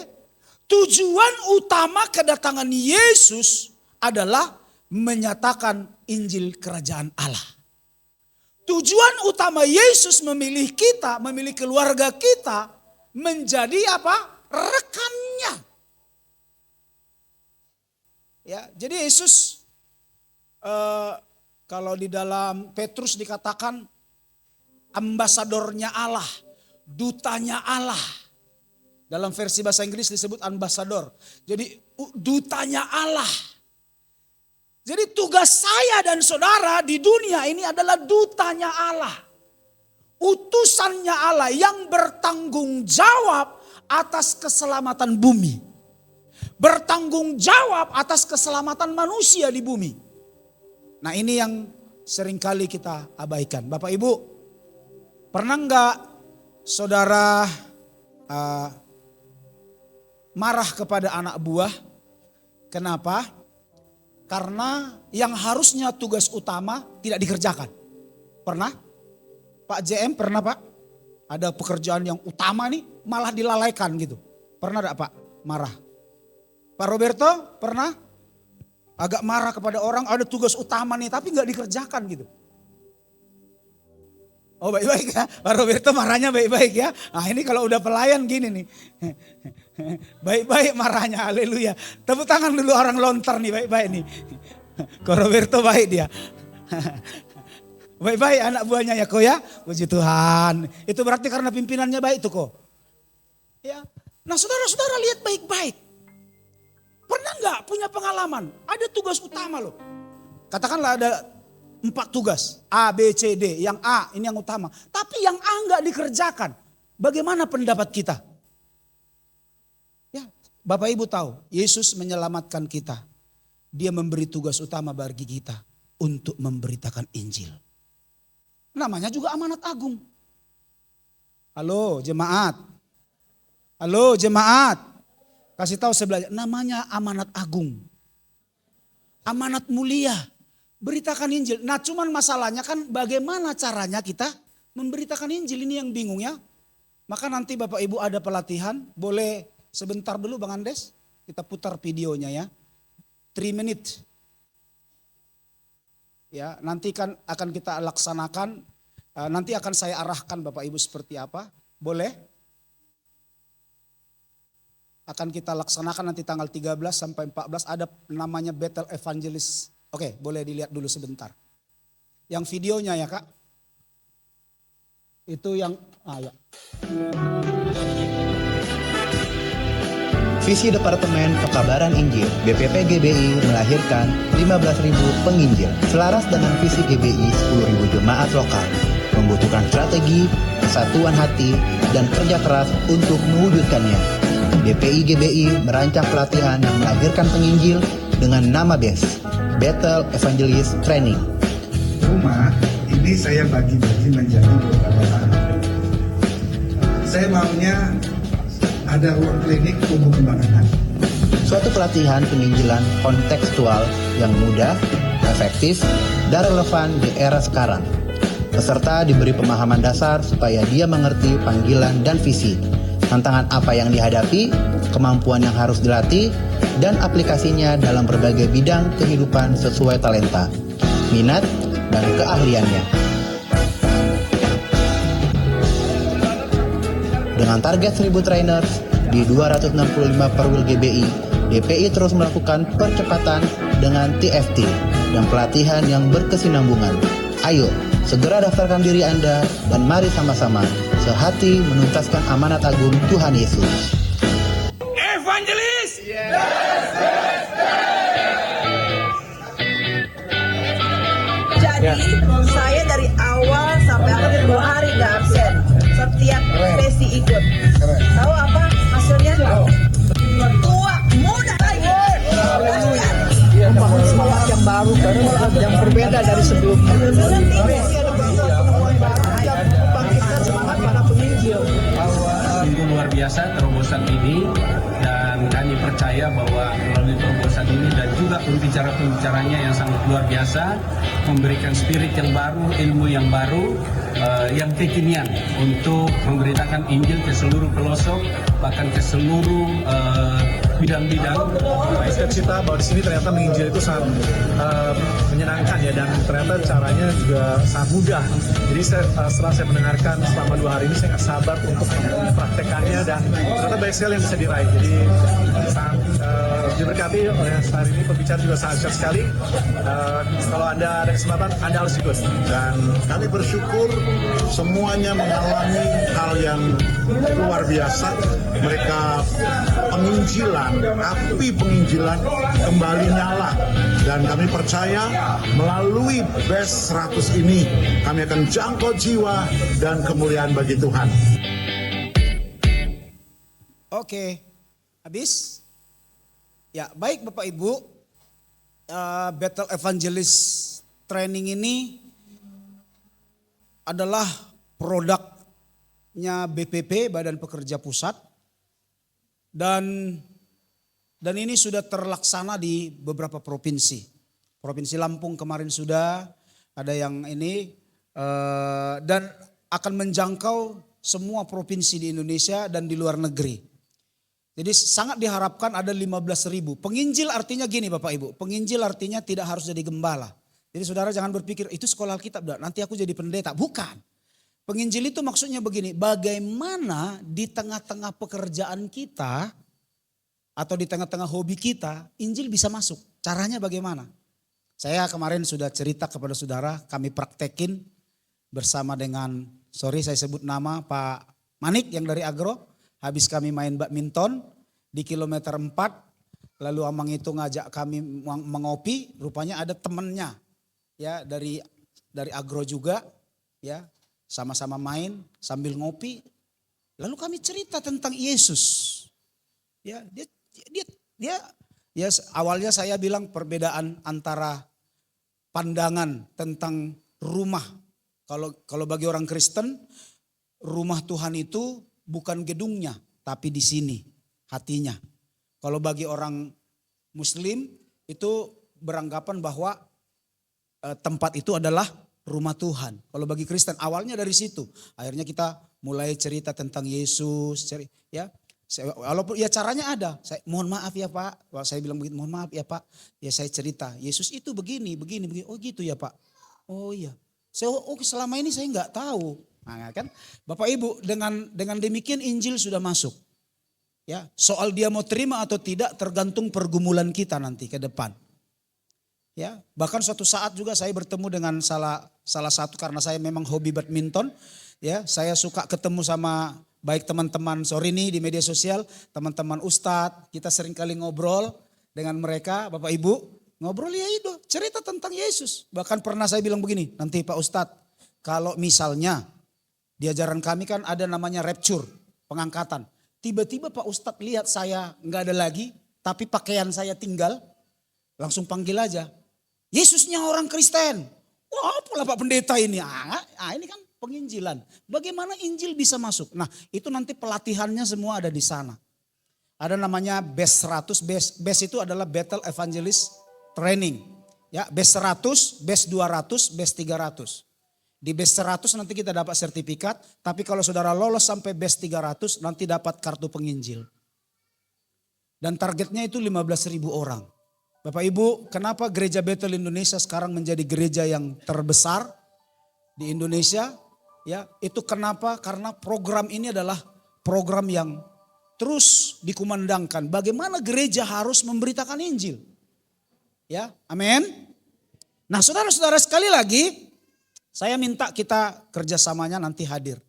Tujuan utama kedatangan Yesus adalah menyatakan Injil kerajaan Allah. Tujuan utama Yesus memilih kita, memilih keluarga kita, menjadi apa? Rekannya. Ya, jadi Yesus kalau di dalam Petrus dikatakan ambasadornya Allah, dutanya Allah. Dalam versi bahasa Inggris disebut ambasador. Jadi dutanya Allah. Jadi tugas saya dan saudara di dunia ini adalah dutanya Allah. Utusannya Allah yang bertanggung jawab atas keselamatan bumi. Bertanggung jawab atas keselamatan manusia di bumi. Nah ini yang seringkali kita abaikan. Bapak Ibu, pernah enggak saudara marah kepada anak buah? Kenapa? Karena yang harusnya tugas utama tidak dikerjakan. Pernah? Pak JM pernah Pak? Ada pekerjaan yang utama nih malah dilalaikan gitu. Pernah enggak Pak marah? Pak Roberto pernah? Agak marah kepada orang, ada tugas utama nih tapi enggak dikerjakan gitu. Oh baik-baik ya, Pak Roberto marahnya baik-baik ya. Nah ini kalau udah pelayan gini nih. Baik-baik marahnya, haleluya. Tepuk tangan dulu orang lontar nih, baik-baik nih. Pak Roberto baik dia. Baik-baik anak buahnya ya kok ya. Puji Tuhan. Itu berarti karena pimpinannya baik tuh kok. Ya. Nah saudara-saudara lihat baik-baik. Pernah nggak punya pengalaman? Ada tugas utama loh. Katakanlah ada 4 tugas. A, B, C, D. Yang A ini yang utama. Tapi yang A nggak dikerjakan. Bagaimana pendapat kita? Ya, Bapak Ibu tahu. Yesus menyelamatkan kita. Dia memberi tugas utama bagi kita. Untuk memberitakan Injil. Namanya juga amanat agung. Halo jemaat. Halo jemaat, kasih tahu sebelahnya, namanya amanat agung. Amanat mulia, beritakan Injil. Nah cuman masalahnya kan bagaimana caranya kita memberitakan Injil, ini yang bingung ya. Maka nanti Bapak Ibu ada pelatihan, boleh sebentar dulu Bang Andes, kita putar videonya ya. 3 menit. Ya, nanti kan akan kita laksanakan, nanti akan saya arahkan Bapak Ibu seperti apa, boleh? Akan kita laksanakan nanti tanggal 13 sampai 14 ada namanya Battle Evangelist. Oke, boleh dilihat dulu sebentar. Yang videonya ya Kak. Itu yang, ya. Visi Departemen Pekabaran Injil BPP GBI melahirkan 15.000 penginjil. Selaras dengan visi GBI 10.000 jemaat lokal, membutuhkan strategi, kesatuan hati, dan kerja keras untuk mewujudkannya. BPI GBI merancang pelatihan yang melahirkan penginjil dengan nama BES, Battle Evangelist Training. Rumah ini saya bagi-bagi menjadi beberapa tahap. Saya maunya ada ruang klinik tumbuh kembang anak. Suatu pelatihan penginjilan kontekstual yang mudah, efektif, dan relevan di era sekarang. Peserta diberi pemahaman dasar supaya dia mengerti panggilan dan visi, tantangan apa yang dihadapi, kemampuan yang harus dilatih, dan aplikasinya dalam berbagai bidang kehidupan sesuai talenta, minat, dan keahliannya. Dengan target 1.000 trainers di 265 perwil GBI, DPI terus melakukan percepatan dengan TFT dan pelatihan yang berkesinambungan. Ayo, segera daftarkan diri Anda dan mari sama-sama sehati menuntaskan amanat agung Tuhan Yesus. Evangelis! Jadi saya dari awal sampai akhir 2 hari nggak absen. Setiap sesi ikut. Tahu apa hasilnya? Tua, muda lagi. Membangun semangat yang baru, yang berbeda dari sebelumnya. Bangkitkan semangat para penginjil. Sungguh luar biasa terobosan ini, dan kami percaya bahwa melalui terobosan ini dan juga pembicara-pembicaranya yang sangat luar biasa memberikan spirit yang baru, ilmu yang baru, yang kekinian untuk memberitakan Injil ke seluruh pelosok, bahkan ke seluruh bidang-bidang. Mindset kita bahwa di sini ternyata menginjil itu sangat menyenangkan ya, dan ternyata caranya juga sangat mudah. Jadi setelah saya mendengarkan selama 2 hari ini, saya nggak sabar untuk mempraktekannya, dan ternyata banyak sekali yang bisa diraih. Jadi sangat diberkati oleh hari ini, pembicara juga sangat syok sekali. Kalau Anda ada kesempatan, Anda harus ikut. Dan kami bersyukur semuanya mengalami hal yang luar biasa. Mereka penginjilan, api penginjilan kembali nyala. Dan kami percaya melalui BES 100 ini kami akan jangkau jiwa dan kemuliaan bagi Tuhan. Oke, habis? Ya, baik Bapak Ibu, Battle Evangelist Training ini adalah produknya BPP, Badan Pekerja Pusat, dan ini sudah terlaksana di beberapa provinsi. Provinsi Lampung kemarin sudah ada yang ini, dan akan menjangkau semua provinsi di Indonesia dan di luar negeri. Jadi sangat diharapkan ada 15.000. Penginjil artinya gini Bapak Ibu, penginjil artinya tidak harus jadi gembala. Jadi saudara jangan berpikir itu sekolah Alkitab, nanti aku jadi pendeta. Bukan. Penginjil itu maksudnya begini, bagaimana di tengah-tengah pekerjaan kita atau di tengah-tengah hobi kita, Injil bisa masuk. Caranya bagaimana? Saya kemarin sudah cerita kepada saudara, kami praktekin bersama dengan, saya sebut nama Pak Manik yang dari Agro. Habis kami main badminton di kilometer 4, lalu Amang itu ngajak kami mengopi, rupanya ada temennya ya dari Agro juga ya, sama-sama main sambil ngopi. Lalu kami cerita tentang Yesus. Ya, dia ya awalnya saya bilang perbedaan antara pandangan tentang rumah. Kalau bagi orang Kristen, rumah Tuhan itu bukan gedungnya, tapi di sini hatinya. Kalau bagi orang Muslim itu beranggapan bahwa tempat itu adalah rumah Tuhan. Kalau bagi Kristen awalnya dari situ. Akhirnya kita mulai cerita tentang Yesus, ya. Walaupun ya caranya ada. Mohon maaf ya Pak. Kalau saya bilang begitu, mohon maaf ya Pak. Ya saya cerita, Yesus itu begini. Oh gitu ya Pak. Oh iya. Selama ini saya nggak tahu. Nah, kan Bapak Ibu dengan demikian Injil sudah masuk. Ya, soal dia mau terima atau tidak tergantung pergumulan kita nanti ke depan. Ya, bahkan suatu saat juga saya bertemu dengan salah satu karena saya memang hobi badminton. Ya, saya suka ketemu sama baik teman-teman Sorini di media sosial, teman-teman Ustadz, kita sering kali ngobrol dengan mereka, Bapak Ibu, ngobrol ya itu, cerita tentang Yesus. Bahkan pernah saya bilang begini, nanti Pak Ustadz, kalau misalnya di ajaran kami kan ada namanya rapture, pengangkatan. Tiba-tiba Pak Ustadz lihat saya nggak ada lagi, tapi pakaian saya tinggal, langsung panggil aja. Yesusnya orang Kristen. Wah apalah Pak Pendeta ini. Ini kan penginjilan. Bagaimana Injil bisa masuk? Nah itu nanti pelatihannya semua ada di sana. Ada namanya BES 100. BES itu adalah Bethel Evangelist Training. Ya, BES 100, BES 200, BES 300. Di BES 100 nanti kita dapat sertifikat, tapi kalau saudara lolos sampai BES 300 nanti dapat kartu penginjil. Dan targetnya itu 15.000 orang. Bapak Ibu, kenapa gereja Bethel Indonesia sekarang menjadi gereja yang terbesar di Indonesia? Ya, itu kenapa? Karena program ini adalah program yang terus dikumandangkan. Bagaimana gereja harus memberitakan Injil? Ya, amin. Nah, saudara-saudara sekali lagi, saya minta kita kerjasamanya nanti hadir.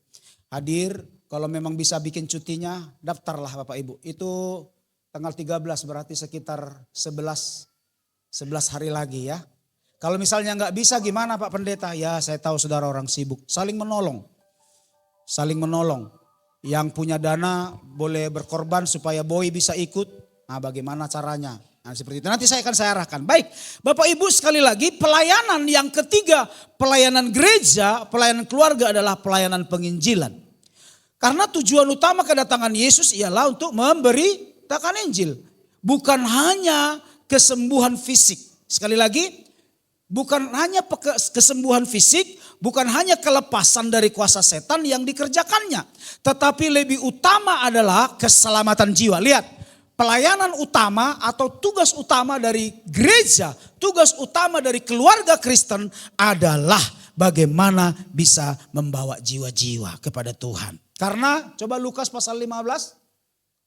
Hadir, kalau memang bisa bikin cutinya, daftarlah Bapak Ibu. Itu tanggal 13 berarti sekitar 11 hari lagi ya. Kalau misalnya nggak bisa gimana Pak Pendeta? Ya saya tahu saudara orang sibuk. Saling menolong. Saling menolong. Yang punya dana boleh berkorban supaya Boy bisa ikut. Nah bagaimana caranya? Nah seperti itu nanti saya akan arahkan. Baik Bapak Ibu sekali lagi pelayanan yang ketiga. Pelayanan gereja, pelayanan keluarga adalah pelayanan penginjilan. Karena tujuan utama kedatangan Yesus ialah untuk memberitakan Injil. Bukan hanya kesembuhan fisik. Sekali lagi bukan hanya kesembuhan fisik. Bukan hanya kelepasan dari kuasa setan yang dikerjakannya. Tetapi lebih utama adalah keselamatan jiwa. Lihat. Pelayanan utama atau tugas utama dari gereja, tugas utama dari keluarga Kristen adalah bagaimana bisa membawa jiwa-jiwa kepada Tuhan. Karena coba Lukas pasal 15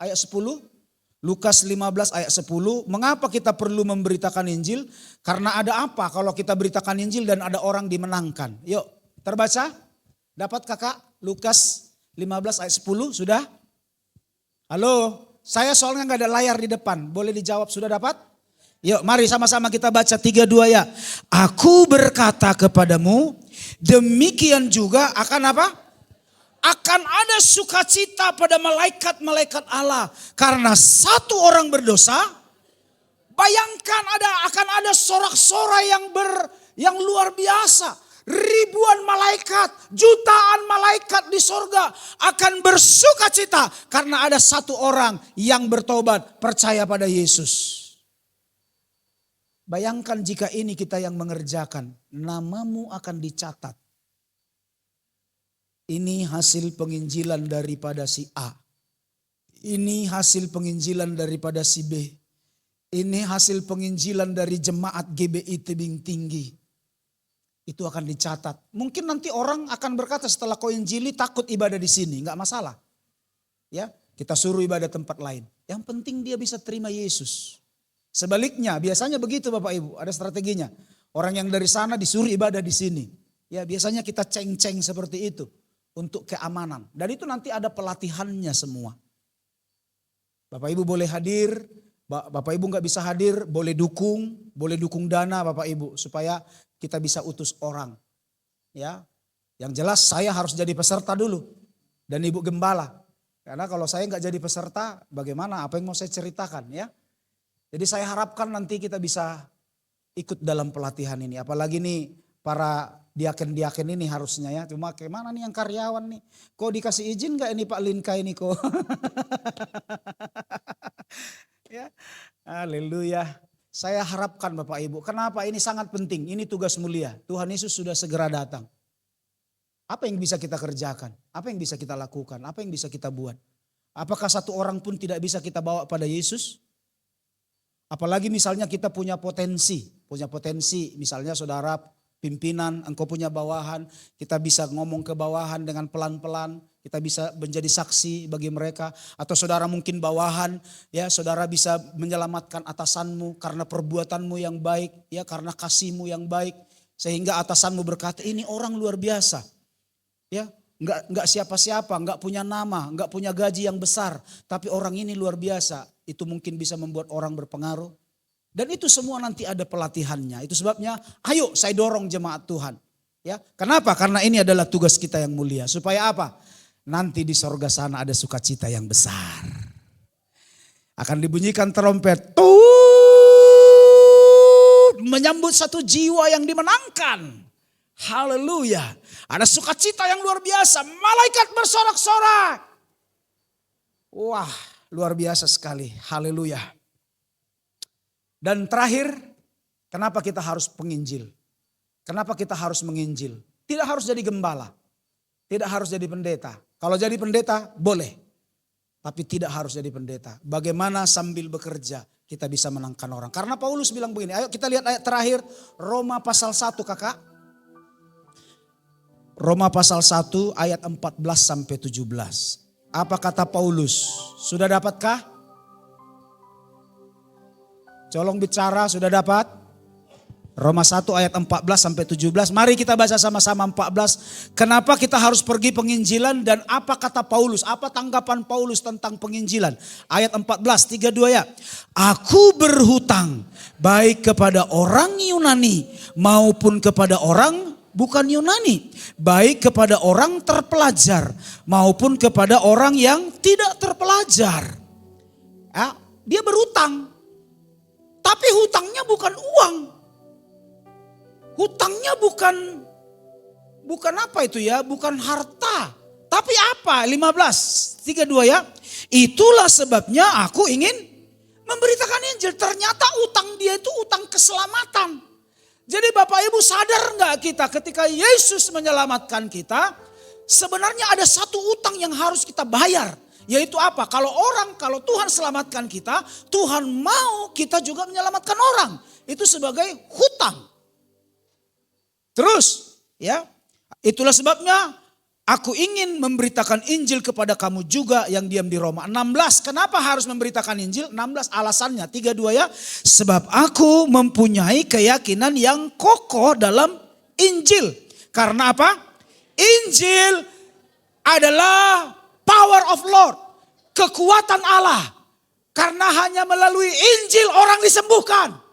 ayat 10. Lukas 15 ayat 10. Mengapa kita perlu memberitakan Injil? Karena ada apa kalau kita beritakan Injil dan ada orang dimenangkan? Yuk terbaca. Dapat kakak? Lukas 15 ayat 10 sudah? Halo? Saya soalnya nggak ada layar di depan. Boleh dijawab sudah dapat? Yuk mari sama-sama kita baca 3-2 ya. Aku berkata kepadamu demikian juga akan apa? Akan ada sukacita pada malaikat-malaikat Allah. Karena satu orang berdosa. Bayangkan akan ada sorak-sorai yang luar biasa. Ribuan malaikat, jutaan malaikat di sorga akan bersukacita karena ada satu orang yang bertobat percaya pada Yesus. Bayangkan jika ini kita yang mengerjakan, namamu akan dicatat. Ini hasil penginjilan daripada si A. Ini hasil penginjilan daripada si B. Ini hasil penginjilan dari jemaat GBI Tebing Tinggi. Itu akan dicatat. Mungkin nanti orang akan berkata setelah kau injili takut ibadah di sini, nggak masalah. Ya, kita suruh ibadah tempat lain. Yang penting dia bisa terima Yesus. Sebaliknya, biasanya begitu Bapak Ibu, ada strateginya. Orang yang dari sana disuruh ibadah di sini. Ya, biasanya kita ceng-ceng seperti itu untuk keamanan. Dan itu nanti ada pelatihannya semua. Bapak Ibu boleh hadir, Bapak Ibu nggak bisa hadir, boleh dukung dana Bapak Ibu supaya kita bisa utus orang. Ya. Yang jelas saya harus jadi peserta dulu. Dan Ibu Gembala. Karena kalau saya nggak jadi peserta, bagaimana? Apa yang mau saya ceritakan ya? Jadi saya harapkan nanti kita bisa ikut dalam pelatihan ini. Apalagi nih para diaken-diaken ini harusnya ya. Cuma kemana nih yang karyawan nih? Kok dikasih izin gak ini Pak Linka ini kok? Ya, haleluya. Saya harapkan Bapak Ibu, kenapa ini sangat penting? Ini tugas mulia. Tuhan Yesus sudah segera datang. Apa yang bisa kita kerjakan? Apa yang bisa kita lakukan? Apa yang bisa kita buat? Apakah satu orang pun tidak bisa kita bawa pada Yesus? Apalagi misalnya kita punya potensi misalnya saudara pimpinan, engkau punya bawahan, kita bisa ngomong ke bawahan dengan pelan-pelan, kita bisa menjadi saksi bagi mereka. Atau saudara mungkin bawahan, ya saudara bisa menyelamatkan atasanmu karena perbuatanmu yang baik, ya karena kasihmu yang baik. Sehingga atasanmu berkata, ini orang luar biasa. Ya, enggak siapa-siapa, enggak punya nama, enggak punya gaji yang besar. Tapi orang ini luar biasa, itu mungkin bisa membuat orang berpengaruh. Dan itu semua nanti ada pelatihannya. Itu sebabnya ayo saya dorong jemaat Tuhan. Ya, kenapa? Karena ini adalah tugas kita yang mulia. Supaya apa? Nanti di sorga sana ada sukacita yang besar. Akan dibunyikan trompet. Menyambut satu jiwa yang dimenangkan. Haleluya. Ada sukacita yang luar biasa. Malaikat bersorak-sorak. Wah, luar biasa sekali. Haleluya. Dan terakhir, kenapa kita harus penginjil? Kenapa kita harus menginjil? Tidak harus jadi gembala. Tidak harus jadi pendeta. Kalau jadi pendeta boleh. Tapi tidak harus jadi pendeta. Bagaimana sambil bekerja kita bisa menangkan orang. Karena Paulus bilang begini. Ayo kita lihat ayat terakhir. Roma pasal 1 kakak. Roma pasal 1 ayat 14 sampai 17. Apa kata Paulus? Sudah dapatkah? Colong bicara, sudah dapat? Roma 1 ayat 14 sampai 17. Mari kita baca sama-sama 14. Kenapa kita harus pergi penginjilan dan apa kata Paulus? Apa tanggapan Paulus tentang penginjilan? Ayat 14, 32 ya. Aku berhutang baik kepada orang Yunani maupun kepada orang bukan Yunani. Baik kepada orang terpelajar maupun kepada orang yang tidak terpelajar. Ya, dia berhutang. Tapi hutangnya bukan uang. Hutangnya bukan apa itu ya, bukan harta. Tapi apa? 15, 32 ya. Itulah sebabnya aku ingin memberitakan Injil. Ternyata utang dia itu utang keselamatan. Jadi Bapak Ibu sadar enggak kita ketika Yesus menyelamatkan kita, sebenarnya ada satu utang yang harus kita bayar. Yaitu apa? Kalau Tuhan selamatkan kita, Tuhan mau kita juga menyelamatkan orang. Itu sebagai hutang. Terus ya, itulah sebabnya aku ingin memberitakan Injil kepada kamu juga yang diam di Roma. 16, kenapa harus memberitakan Injil? 16 alasannya, 32 ya. Sebab aku mempunyai keyakinan yang kokoh dalam Injil. Karena apa? Injil adalah power of Lord, kekuatan Allah. Karena hanya melalui Injil orang disembuhkan.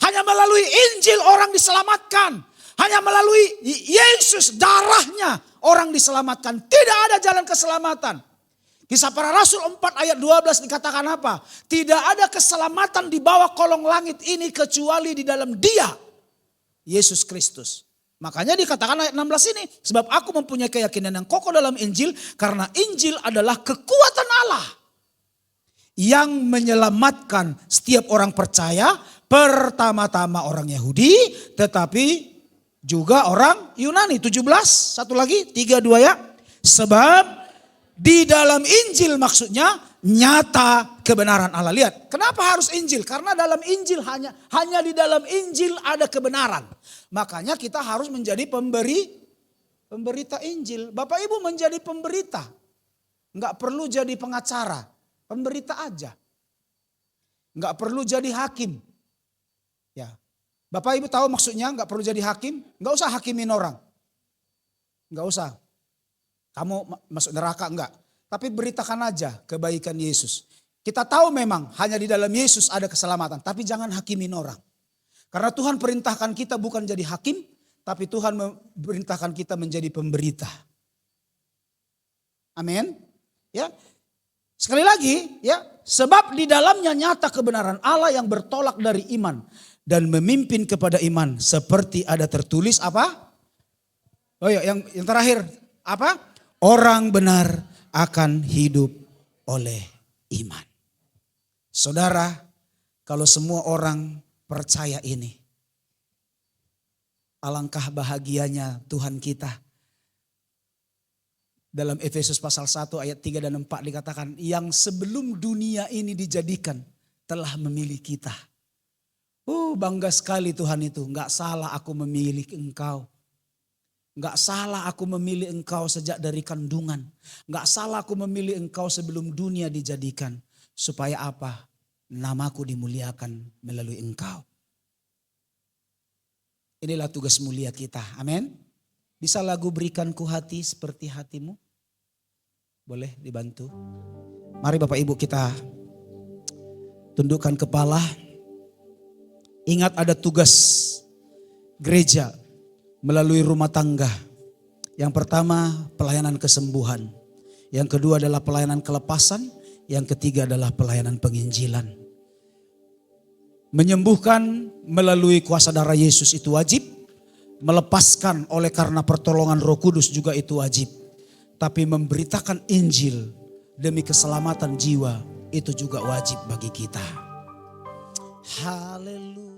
Hanya melalui Injil orang diselamatkan. Hanya melalui Yesus darahnya orang diselamatkan. Tidak ada jalan keselamatan. Kisah para Rasul 4 ayat 12 dikatakan apa? Tidak ada keselamatan di bawah kolong langit ini kecuali di dalam Dia, Yesus Kristus. Makanya dikatakan ayat 16 ini, sebab aku mempunyai keyakinan yang kokoh dalam Injil, karena Injil adalah kekuatan Allah yang menyelamatkan setiap orang percaya, pertama-tama orang Yahudi, tetapi juga orang Yunani. 17, satu lagi, 32 ya. Sebab di dalam Injil maksudnya nyata kebenaran Allah. Lihat, kenapa harus Injil? Karena dalam Injil hanya di dalam Injil ada kebenaran. Makanya kita harus menjadi pemberita Injil. Bapak Ibu menjadi pemberita. Enggak perlu jadi pengacara, pemberita aja. Enggak perlu jadi hakim. Ya. Bapak Ibu tahu maksudnya enggak perlu jadi hakim? Enggak usah hakimin orang. Enggak usah. Kamu masuk neraka enggak. Tapi beritakan aja kebaikan Yesus. Kita tahu memang hanya di dalam Yesus ada keselamatan. Tapi jangan hakimin orang. Karena Tuhan perintahkan kita bukan jadi hakim. Tapi Tuhan memerintahkan kita menjadi pemberita. Amin. Ya. Sekali lagi ya. Sebab di dalamnya nyata kebenaran Allah yang bertolak dari iman. dan memimpin kepada iman seperti ada tertulis apa? Oh ya, yang terakhir apa? Orang benar akan hidup oleh iman. Saudara, kalau semua orang percaya ini, alangkah bahagianya Tuhan kita. Dalam Efesus pasal 1 ayat 3 dan 4 dikatakan, yang sebelum dunia ini dijadikan telah memilih kita. Bangga sekali Tuhan itu. Enggak salah aku memilih engkau. Enggak salah aku memilih engkau sejak dari kandungan. Enggak salah aku memilih engkau sebelum dunia dijadikan. Supaya apa? Namaku dimuliakan melalui engkau. Inilah tugas mulia kita. Amin. Bisa lagu berikanku hati seperti hatimu? Boleh dibantu? Mari Bapak Ibu kita tundukkan kepala. Ingat ada tugas gereja melalui rumah tangga. Yang pertama pelayanan kesembuhan. Yang kedua adalah pelayanan kelepasan. Yang ketiga adalah pelayanan penginjilan. Menyembuhkan melalui kuasa darah Yesus itu wajib. Melepaskan oleh karena pertolongan Roh Kudus juga itu wajib. Tapi memberitakan Injil demi keselamatan jiwa itu juga wajib bagi kita. Haleluya.